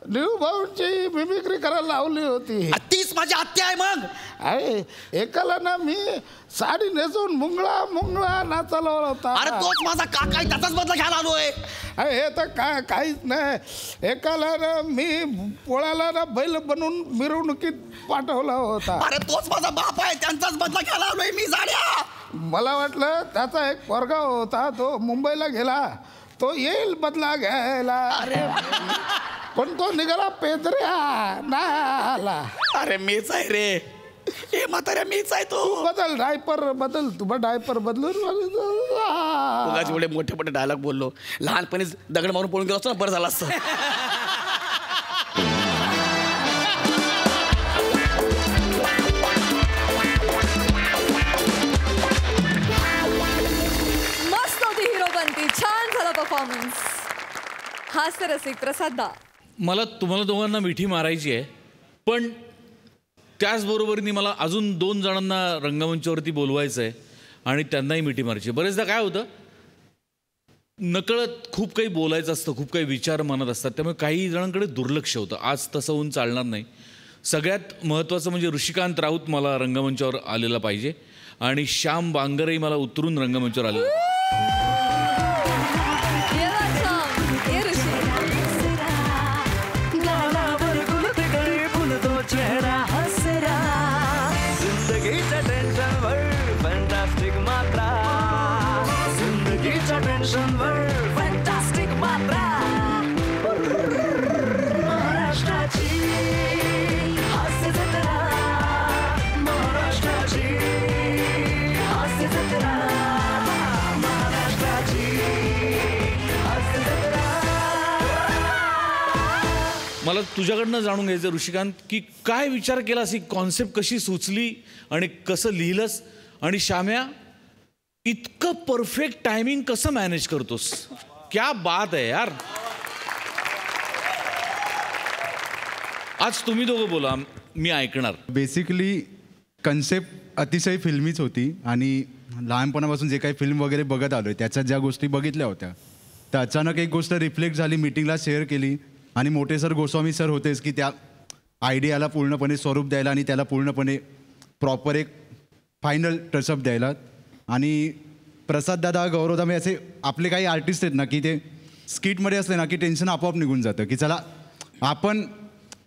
निळूभाऊंची मिमिक्री करायला लावली होती. तीच माझी आत्या आहे मग. अरे एकाला ना मी साडी नेसून मुंगळा नाचायला होता. अरे तोच माझा काका आहे त्याचाच बदला घ्यायला आलोय. अरे हे तर काहीच नाही. एकाला ना मी पोळाला ना बैल बनवून मिरवणुकीत पाठवला होता. अरे तोच माझा बाप आहे त्यांचाच बदला घ्यायला आलोय मी. जाड्या मला वाटलं त्याचा एक पोरगा होता तो मुंबईला गेला तो येईल बदला घ्यायला. अरे पण तो निघाला पेदऱ्या नाही आला. अरे मीच आहे रे. हे म्हाताऱ्या मीच आहे तो. बदल डायपर बदल. तू डायपर बदलून एवढे मोठे मोठे डायलॉग बोललो. लहानपणीच दगड मारून पळून गेलो असतो ना बरं झालं असतं. मस्त होती हिरोपंती. छान झाला परफॉर्मन्स. हास्य रसिक प्रसाद दा. मला तुम्हाला दोघांना मिठी मारायची आहे पण त्याचबरोबरीने मला अजून 2 जणांना रंगमंचावरती बोलवायचं आहे आणि त्यांनाही मिठी मारायची. बरेचदा काय होतं नकळत खूप काही बोलायचं असतं खूप काही विचार मनात असतात त्यामुळे काही जणांकडे दुर्लक्ष होतं. आज तसं होऊन चालणार नाही. सगळ्यात महत्त्वाचं म्हणजे ऋषिकांत राऊत मला रंगमंचावर आलेला पाहिजे आणि श्याम बांगरही मला उतरून रंगमंचावर आलेला. फॅन्टास्टिक मात्रा महाराष्ट्राची मला तुझ्याकडनं जाणून घ्यायचं ऋषिकांत, की काय विचार केलास, ही कॉन्सेप्ट कशी सुचली आणि कसं लिहिलंस, आणि श्याम्या इतकं परफेक्ट टायमिंग कसं मॅनेज करतोस? क्या बात आहे यार. आज तुम्ही दोघं बोला, मी ऐकणार. बेसिकली कन्सेप्ट अतिशय फिल्मीच होती आणि लहानपणापासून जे काही फिल्म वगैरे बघत आलोय त्याच्यात ज्या गोष्टी बघितल्या होत्या तर अचानक एक गोष्ट रिफ्लेक्ट झाली, मीटिंगला शेअर केली आणि मोठे सर गोस्वामी सर होतेच की त्या आयडियाला पूर्णपणे स्वरूप द्यायला आणि त्याला पूर्णपणे प्रॉपर एक फायनल टचअप द्यायला. आणि प्रसाद दादा, गौरव दादा असे आपले काही आर्टिस्ट आहेत ना की ते स्किटमध्ये असले ना की टेन्शन आपोआप निघून जातं की चला आपण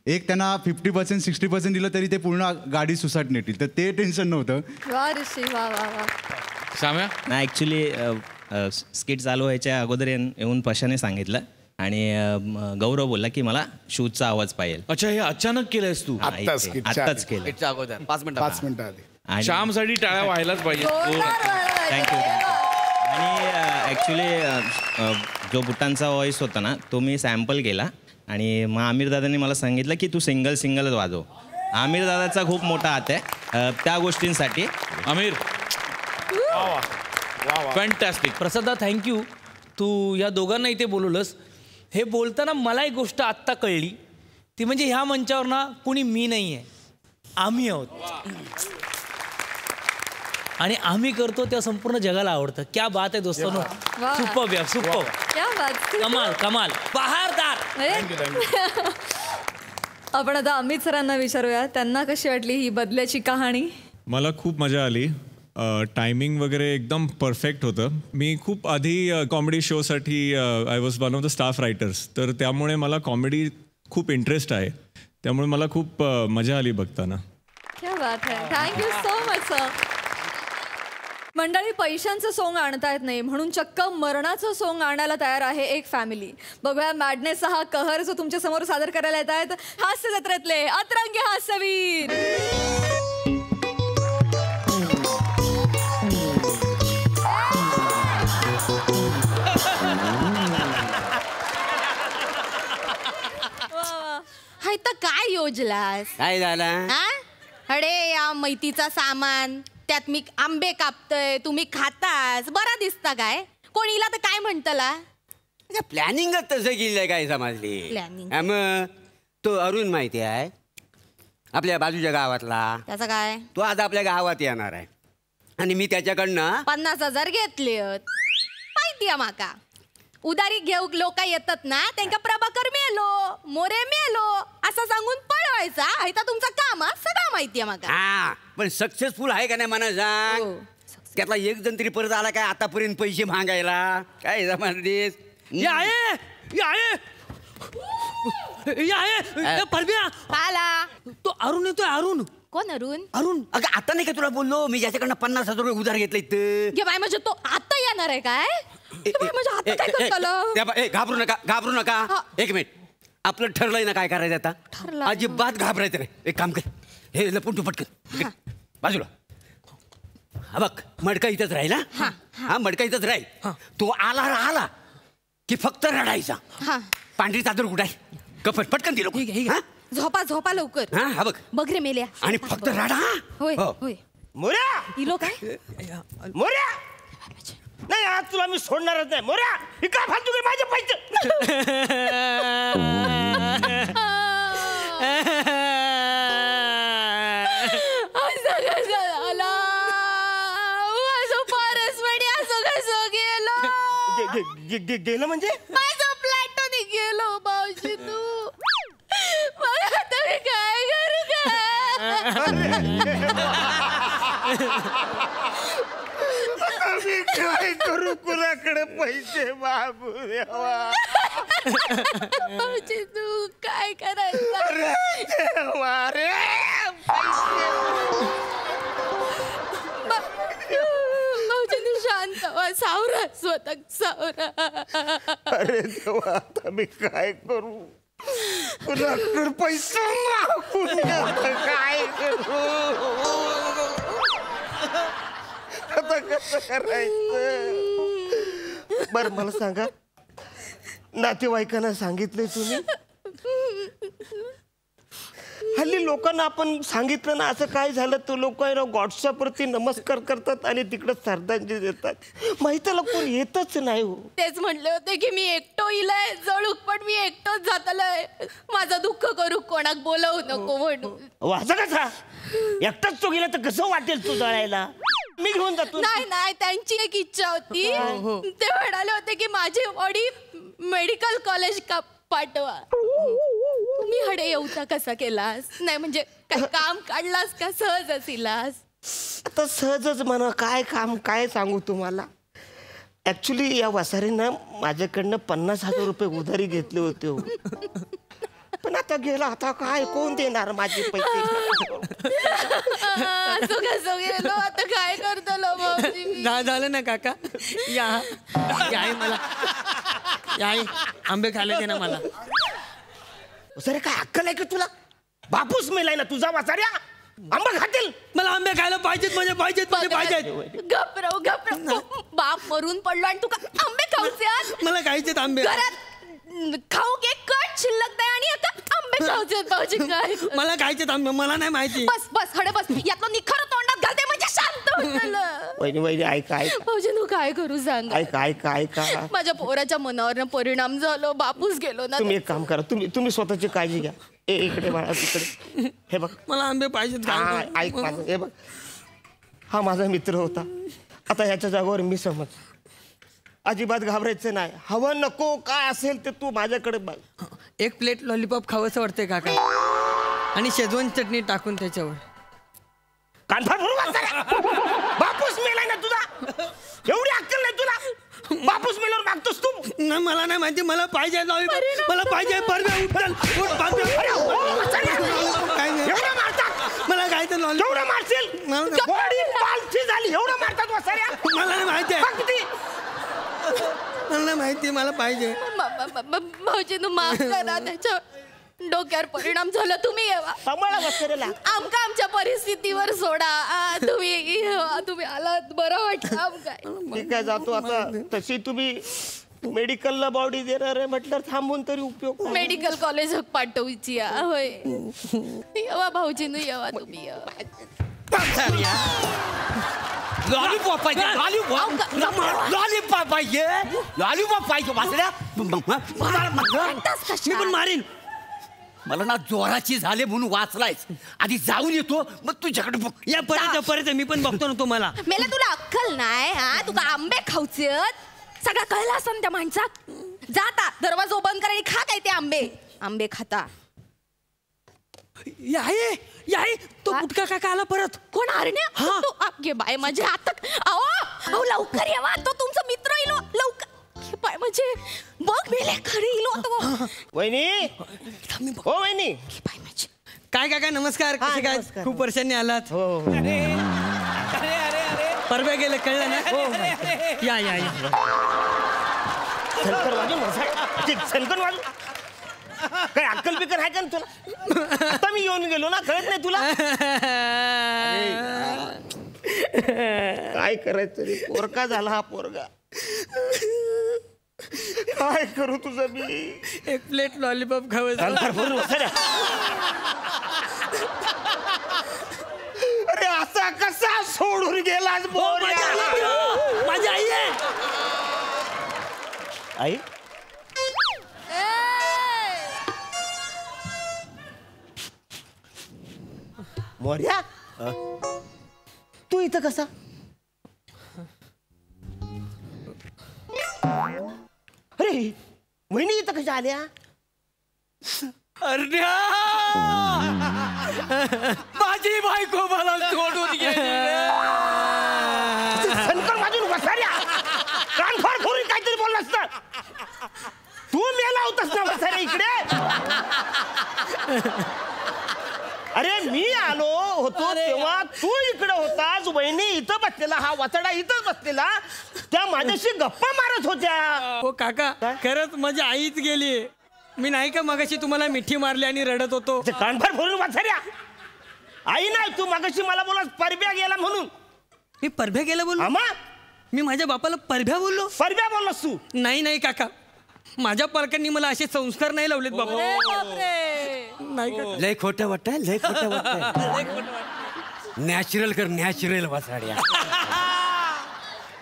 एक त्यांना 50% 60% दिलं तरी ते पूर्ण गाडी सुसाट नेतील, तर ते टेन्शन नव्हतं. वा ऋषी, वा वा वा. साम्या ना ॲक्च्युली स्किट चालू व्हायच्या अगोदर येऊन पशाने सांगितलं आणि गौरव बोलला की मला शूजचा आवाज पाहिजे. अच्छा, हे अचानक केलंयस तू? आत्ताच केलं. अगोदर 5 मिनिटं आणि श्यामसाठी टाळ्या व्हायलाच पाहिजे. थँक्यू. आणि ॲक्च्युली जो बुटांचा व्हॉइस होता ना तो मी सॅम्पल केला आणि मग आमिर दादांनी मला सांगितलं की तू सिंगलच वाजव. आमिर दादाचा खूप मोठा हात आहे त्या गोष्टींसाठी. आमिर फॅन्टॅस्टिक. प्रसादा थँक्यू, तू या दोघांना इथे बोलवलंस. हे बोलताना मला एक गोष्ट आत्ता कळली, ती म्हणजे ह्या मंचावर ना कुणी मी नाही आहे, आम्ही आहोत. आणि आम्ही करतो त्या संपूर्ण जगाला आवडतं. क्या बात आहे दोस्तांनो, सुपर्ब यार, सुपर्ब. कमाल कमाल, बहारदार. आपण आता अमित सरांना विचारूया, त्यांना कशी वाटली ही बदल्याची कहाणी? मला खूप मजा आली. टायमिंग वगैरे एकदम परफेक्ट होतं. मी खूप आधी कॉमेडी शोसाठी I was one of the staff writers, तर त्यामुळे मला कॉमेडी खूप इंटरेस्ट आहे, त्यामुळे मला खूप मजा आली बघताना. क्या बात आहे, थँक्यू सो मच सर. मंडळी, पैशांचं सोंग आणता येत नाही म्हणून चक्क मरणाचं सोंग आणायला तयार आहे एक फॅमिली. बघूया मॅडनेसचा हा कहर जो तुमच्या समोर सादर करायला येत आहेत हास्य जत्रेतले अतरंगी हास्यवीर. हाय तर काय योजलास? काय झालं? अरे या मैतीचा सामान, त्यात मी आंबे कापतोय, तुम्ही खातास, बरा दिसता काय? कोणीला तर काय म्हणतला? प्लॅनिंगच तसं केलंय काय समजली? प्लॅनिंग मग तो अरुण माहिती आहे आपल्या बाजूच्या गावातला, त्याचं काय? तो आज आपल्या गावात येणार आहे आणि मी त्याच्याकडनं 50,000 घेतले. माहिती आहे माका, उदारी घेऊ लोक येतात ना त्यांना प्रभाकर मेलो, मोरे मेलो असं सांगून पळवायचा. आता तुमचं काम सगळं माहिती आहे माका. हा, पण सक्सेसफुल आहे का नाही मला सांग. त्यातला एक जण तरी परत आला काय आतापर्यंत पैसे मागायला? काय जमानदेस आला तो अरुण येतोय. अरुण कोण? अरुण? अरुण अगं आता नाही का तुला बोललो मी, ज्याच्याकडनं 50,000 रुपये उधार घेतले. घे बाय, म्हणजे तो आता येणार आहे काय? म्हणजे आता काय करताल? घाबरू नका, घाबरू नका. एक मिनिट, आपलं ठरलंय ना काय करायचं आता? अजिबात घाबरायचं नाही. एक काम कर, हे लपून तू पटकन बाजूला. हा बघ, मडका इथंच राहील. हा मडका इथंच राहील. तो आला की फक्त रडायचा. पांढरी चादर कुठे आहे? कपट पटकन दिलो. झोपा लवकर. हा बघ बघ रे मेल्या, आणि फक्त रडा. होय होय. मोऱ्या इलो काय? मोऱ्या नाही, आज तुला मी सोडणारच नाही. मोऱ्या ही काय फालतू कर माझे पैसे. गेलं म्हणजे माझं फ्लॅटने गेलो मावशी. तू मला आता मी काय करू काय करू? कुणाकडे पैसे मागू देवा? मावशी तू काय करायचं? मावशी शांत व्हा, सावरा स्वतः सावरा. अरे देवा, आता मी काय करू? कुणाकडे पैसे मागू काय करू? आता कसं करायचं? बरं मला सांगा, नातेवाईकांना सांगितले तुम्ही? हल्ली लोकांना आपण सांगितलं ना असं काय झालं तर लोक आहे ना व्हॉट्सअपवरती नमस्कार करतात आणि तिकडे श्रद्धांजली देतात. माहितीला कोण येतच नाही हो. तेच म्हणले होते की मी एकटो इलाय जळूक, पण मी एकटोच जातलंय. माझं दुःख करू, कोणाक बोलवू नको म्हणून. वाचा कसा एकटाच तो गेला तर कसं वाटेल तू जळायला? मी घेऊन जातो. नाही त्यांची एक इच्छा होती. ते म्हणाले होते की माझी बॉडी मेडिकल कॉलेज का पाठवा. तुम्ही हडे येऊचा कसा केलास? नाही म्हणजे काय काम काढलास का सहज असिलास? आता सहजच म्हणा. काय काम काय सांगू तुम्हाला. ऍक्च्युली या वसारीनं माझ्याकडनं 50,000 रुपये उधारी घेतले होते हो. पण आता गेला, आता काय कोण देणार माझे पैसे? असं कसं गेलो, आता काय करतो? झालं ना काका. या मला या आंबे खायला दे ना मला. सर काय अक्कल आहे का तुला? बापूस मेलाय ना तुझा वाचाऱ्या. आंबा खातील? मला आंबे खायला पाहिजेत, म्हणजे पाहिजेत. गपराव बाप मरून पडलो आणि तू आंबे खाऊचे? मला खायचेत आंबे. घरात खाऊ के कट शिल्लक नाही आणि आता आंबे खाऊचे भाऊजी. काय मला खायचेत आंबे, मला नाही माहिती. बस हडे बस. यातलं निखर तोंडात घालते म्हणजे शांत होईल. वहिनी ऐका भाऊजी तू काय करू सांग. ऐका माझ्या पोराच्या मनावर परिणाम झालो. बापूस गेलो ना. तुम्ही एक काम करा, तुम्ही स्वतःची काळजी घ्या. इकडे बाळा तिकडे. हे बघ मला आंबे पाहिजेत. ऐक माझं. हे बघ हा माझा मित्र होता. आता ह्याच्या जागेवर मी समज. अजिबात घाबरायचं नाही. हवं नको काय असेल ते तू माझ्याकडे बघ. एक प्लेट लॉलीपॉप खावंसं वाटतंय काका, आणि शेजवान चटणी टाकून त्याच्यावर. कानफार बापूस मेलाय ना तुझा. एवढी अक्कल नाही तुला? बापूस मेल्यावर मागतोस तू? नाही मला नाही माहिती. मला पाहिजे लॉलीपॉप. मला पाहिजे. एवढं मारतात मला काय तर लॉलीपॉप. एवढं मारशील? पालथी झाली. एवढं मारतात वसाऱ्या. मला नाही माहिती. मला नाही माहिती. मला पाहिजे. भाऊजी तू माफ करा. त्याच्या डोक्यावर परिणाम झाला. तुम्ही येवा आमका आमच्या परिस्थितीवर सोडा. तुम्ही आलात बरं वाटलं आमका. ठीक आहे जातो आता. तशी तुम्ही मेडिकलला बॉडी देणार आहे म्हटलं थांबून तरी उपयोग. मेडिकल कॉलेज पाठवायची होय. येवा भाऊजी येवा तुम्ही. लॉलीपॉप पाहिजे. लॉलीपॉप पाहिजे. लॉलीपॉप पाहिजे. वाचल्या मी पण मारीन. मला ना जोराची झाले म्हणून वाचलायच. आधी जाऊन येतो मग तुझ्याकडे बघ. या परत मी पण बघतो ना तुम्हाला. मेला तुला अक्कल नाही. तुका आंबे खाऊचे सगळं कळलं असं त्या माणसात. जाता दरवाजा बंद करा आणि खा काय ते आंबे खाता. याय तो गुटखा काका आला परत. कोण आरण्या? बाय माझे आता अहो लवकर येवा. तो तुमचा मित्र येलो लवकर. बाय म्हणजे बघ मेले खरी येलो तो. वहिनी हो वहिनी. बाय माझे काय काका नमस्कार. कसे काय? खूप वर्षांनी आलात. परव्या गेले कळलं ना. या सनकर वाजू. काय अक्कल बिकल आहे का तुला? आता मी येऊन गेलो ना. कळत नाही तुला? काय करायचं रे? पोरका झाला हा पोरगा. काय करू तुझं मी? एक प्लेट लॉलीपॉप खावं. अरे असा कसा सोडून गेलास? माझी आई आहे. आई मोर्या तू इथं कसा? अरे वहिनी इथं कशा आल्या? अर्ध्या माझी बायको मला सोडून गेली. सनकर वाजून वसाऱ्या. कान फार फोडून काहीतरी बोलला असतं. तू मेला होतास ना वसाऱ्या इकडे. अरे मी आलो होतो तेव्हा तू इकडे होतास. वहिनी इथं बसलेला, हा वाचडा इथंच बसलेला. त्या माझ्याशी गप्पा मारत होत्या. हो काका खरंच माझी आईच गेली. मी नाही का मगाशी तुम्हाला मिठी मारली आणि रडत होतो. कानभर भरून वाचऱ्या. आई नाही तू मगाशी मला बोलास परब्या गेला म्हणून. मी परभ्या गेला बोललो? मी माझ्या बापाला परभ्या बोललो? परब्या बोललास तू? नाही काका माझ्या पालकांनी मला असे संस्कार नाही लावलेत बाबा. लय खोटं वाटतंय, लय खोटं वाटतंय. नॅचरल कर, नॅचरल वासाड्या.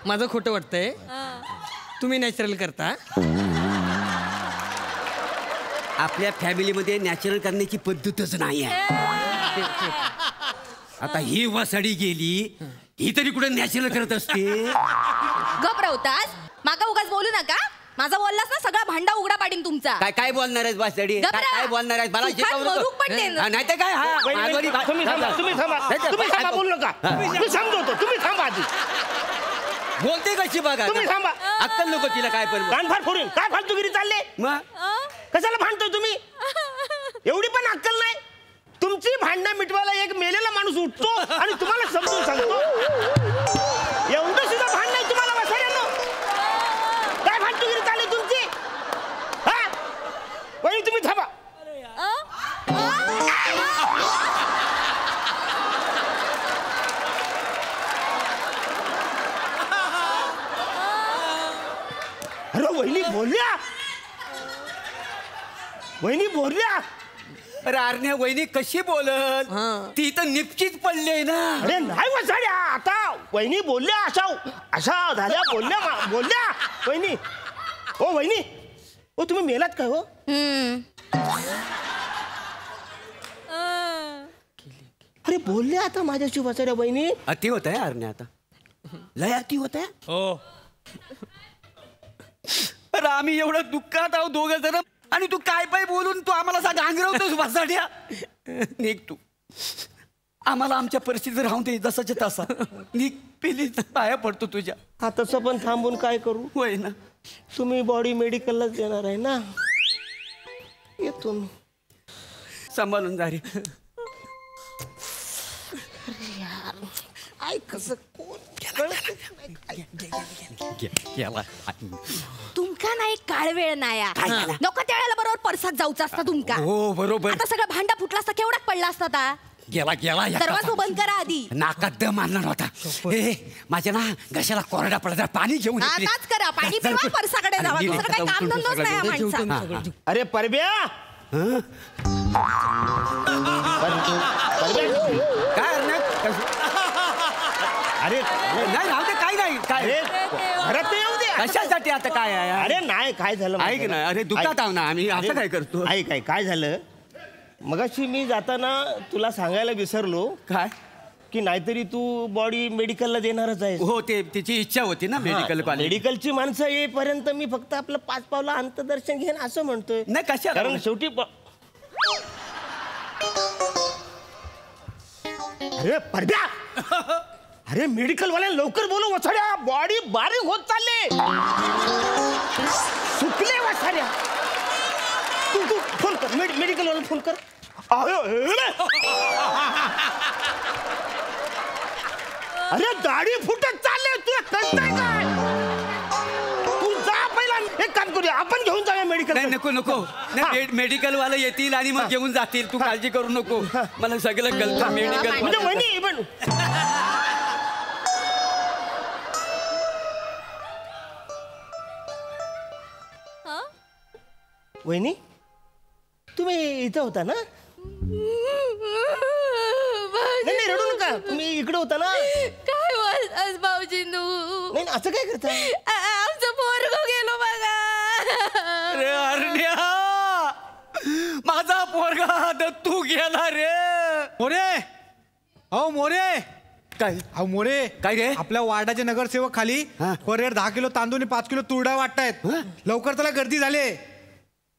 माझं खोटं वाटतंय, तुम्ही नॅचरल करता. आपल्या फॅमिलीमध्ये नॅचरल करण्याची पद्धतच नाही आहे. आता ही वासाडी गेली, ही तरी कुठे नॅचरल करत असते. घबरवतास माका उगाच बोलू नका. माझा बोललास ना सगळा भांडा उघडा पाडीन तुमचा. काय बोलणार आहेस वासाडी? काय बोलणार आहेस मला नाही तर काय. तुम्ही थांबा, बोलू नका. मी समजवतो, तुम्ही थांबा आधी. बोलते कशी बघा, तुम्ही थांबा. अक्कल नको तिला काय पण. कान फार फोडून काय फालतूगिरी चालले? मग कशाला भांडतोय तुम्ही? एवढी पण अक्कल नाही. तुमची भांडणं मिटवायला एक मेलेला माणूस उठतो आणि तुम्हाला समजून सांगतो. एवढं सुद्धा भांडण नाही तुम्हाला वासाड्यांनो. काय फालतूगिरी चालली तुमची? हा वहिनी तुम्ही थांबा. अरे वहिनी बोलल्या, वहिनी बोलल्या. अरे अरण्या वहिनी कशी बोलत? ती तर निपचीच पडली ना. अरे नाही वसाड्या, आता वहिनी बोलल्या अशा झाल्या, बोलल्या वहिनी. ओ वहिनी, ओ तुम्ही मेलात काय हो? अरे बोलल्या आता माझ्याशी वसाड्या वहिनी. अति होत आहे अरण्या, आता लय अति होत आहे. हो. अरे आम्ही एवढं दुःखात आहोत दोघं जण, आणि तू काय पाय बोलून तू आम्हाला सांग आंग्रवतोस वासाड्या. निघ तू, आम्हाला आमच्या परिस्थितीत राहून दे जसाच्या तसा. निघ प्लीज, पाया पडतो तुझ्या. हा तसं पण थांबून काय करू? होय ना, तुम्ही बॉडी मेडिकललाच देणार आहे ना. येतो मी. सांभाळून जा रे. कसं तुमका नाही काळ वेळ नाही नको त्या वेळेला बरोबर परसात जाऊचा असता तुमका. हो बरोबर. आता सगळं भांडा फुटला असता केवढाच पडला असता आता. गेला दरवाजा बंद करा आधी. नाकात दम आणणार होता. माझ्या ना घशाला कोरडा पडला, पाणी घेऊन नाच करा, पाणी पिवा, परसाकडे जावा. दुसरं काही काम धंदोच नाही या माणसाला. अरे परब्या, काय अरे नाही राहू दे, काय नाही काय घरात येऊ दे. कशासाठी आता काय आहे? अरे नाही काय झालं ऐक ना, अरे दुखात आहो ना आम्ही, असं काय करतो? ऐक काय झालं मगाशी मी जाताना तुला सांगायला विसरलो. काय? की नाहीतरी तू बॉडी मेडिकलला देणारच आहे. हो, ते तिची इच्छा होती ना मेडिकल. मेडिकलची माणसं येईपर्यंत मी फक्त आपलं 5 पावलं अंतदर्शन घेईन असं म्हणतोय. नाही कशा, कारण शेवटी अरे परद्या, अरे मेडिकल वाल्या लवकर बोलू वसाड्या, बॉडी बारीक होत चालले, सुटले वसाड्या. तू फोन कर, मेडिकल वाला फोन कर. अरे दाढी फुटत चालले, तुला कळतंय काय? तू जा पहिला, एक काम करूया आपण घेऊन जाऊया मेडिकल. नाही नको मेडिकल वाले येतील आणि मग घेऊन जातील, तू काळजी करू नको. मला सगळं कळतं. मेडिकल म्हणजे वहिनी पण वहिनी तुम्ही इथं होता ना? नाही रडू नका, तुम्ही इकडे होता ना? काय बोलतास भाऊजी? नाही असं काय करता? आमचं पोरग गेलो बघा. अरे अरण्या, माझा पोरगा दत्तू गेला रे. मोरे, अहो मोरे. काय? अहो मोरे, काय रे? आपल्या वार्डाचे नगरसेवक खाली कोरिअर 10 किलो तांदूळ आणि 5 किलो तुरडा वाटतायत. लवकर त्याला गर्दी झाली.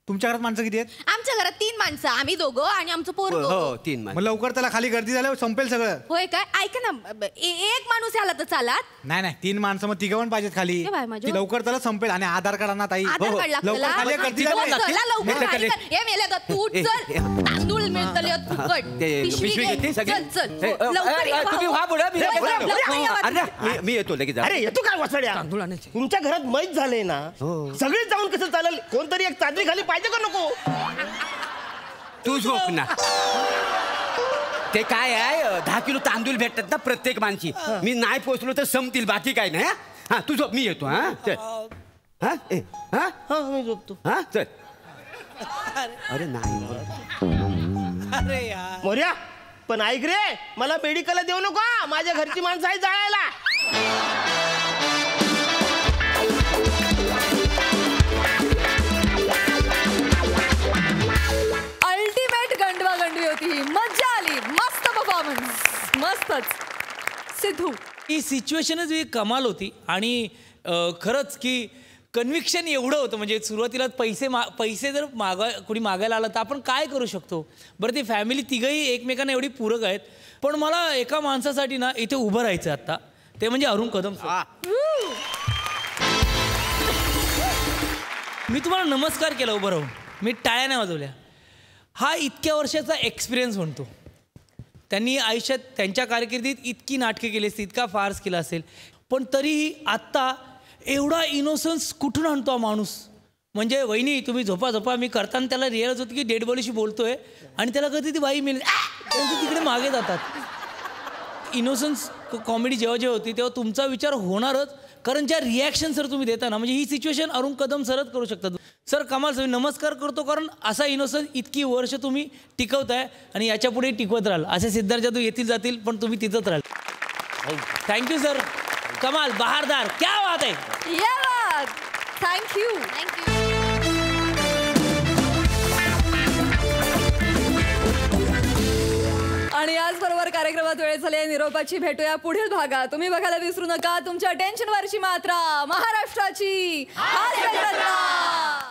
तुमच्या घरात माणसं किती आहेत? आमच्या घरात 3 माणसं, आम्ही दोघं आणि आमचं पोरग. हो 3 माणसं. मग लवकर त्याला खाली गर्दी झाल्यावर संपेल सगळं. होय काय? ऐका ना, एक माणूस आला तर चालात. नाही 3 माणसं, मग 3 पाहिजेत खाली. ती लवकर त्याला संपेल. आणि आधार कार्ड आणा ताई. आधार कार्ड लागतं. लवकर खाली गर्दी झाली. चला लवकर खाली कर. हे मेले तर तू चल, तांदूळ मिळतले फुकट. पिशवी घे. चल लवकर ये. तुम्ही व्हा पुढे, मी येतो लगेच. अरे येतो काय वसाड्या? तुमच्या घरात मैत झाले ना, सगळेच जाऊन कसं चालेल? कोणतरी एक चादरी खाली पाहिजे का नको? तू झोप ना. ते काय आहे, 10 किलो तांदूळ भेटतात ना प्रत्येक माणशी. मी नाही पोचलो तर संपतील, बाकी काय नाही. हा तू झोप, मी येतो. हा चल. हा मी झोपतो. हा चल. अरे नाही अरे यार मोर्या पण ऐक रे मला मेडिकलला देऊ नको माझ्या घरची माणसं आहे जाळायला. अल्टिमेट गंडवा गंडवी होती ही. मजा आली. मस्त परफॉर्मन्स. मस्तच. सिद्धू ही सिच्युएशनच कमाल होती आणि खरंच की कन्व्हिक्शन एवढं होतं म्हणजे सुरुवातीला पैसे जर कोणी मागायला आलं तर आपण काय करू शकतो. बरं ती फॅमिली तिघही एकमेकांना एवढी पूरक आहेत पण मला एका माणसासाठी ना इथे उभं राहायचं आत्ता ते म्हणजे अरुण कदम. मी तुम्हाला नमस्कार केला उभं राहून मी टाळ्या नाही वाजवल्या. हा इतक्या वर्षाचा एक्सपिरियन्स म्हणतो. त्यांनी आयुष्यात त्यांच्या कारकिर्दीत इतकी नाटकं केली असतील इतका फार्स केला असेल पण तरीही आत्ता एवढा इनोसन्स कुठून आणतो हा माणूस. म्हणजे वहिनी तुम्ही झोपा मी करताना त्याला रिअलाइज होतं की डेड बॉडीशी बोलतोय आणि त्याला कधी ती बाई मिळेल त्यांची तिकडे मागे जातात. इनोसन्स कॉमेडी जेव्हा होती तेव्हा तुमचा विचार होणारच कारण ज्या रिॲक्शन सर तुम्ही देता ना म्हणजे ही सिच्युएशन अरुण कदम सरच करू शकतात. सर कमाल सर नमस्कार करतो कारण असा इनोसन्स इतकी वर्ष तुम्ही टिकवताय आणि याच्या पुढे टिकवत राहाल. असे सिद्धार्थ जाधव येतील जातील पण तुम्ही तिथंच राहाल. Thank you sir. कमाल बहारदार क्या बात आहे. थँक्यू. आणि याचबरोबर कार्यक्रमात वेळ झाली निरोपाची. भेटूया पुढील भागात. तुम्ही बघायला विसरू नका तुमच्या टेन्शनवरची मात्रा महाराष्ट्राची हास्यजत्रा.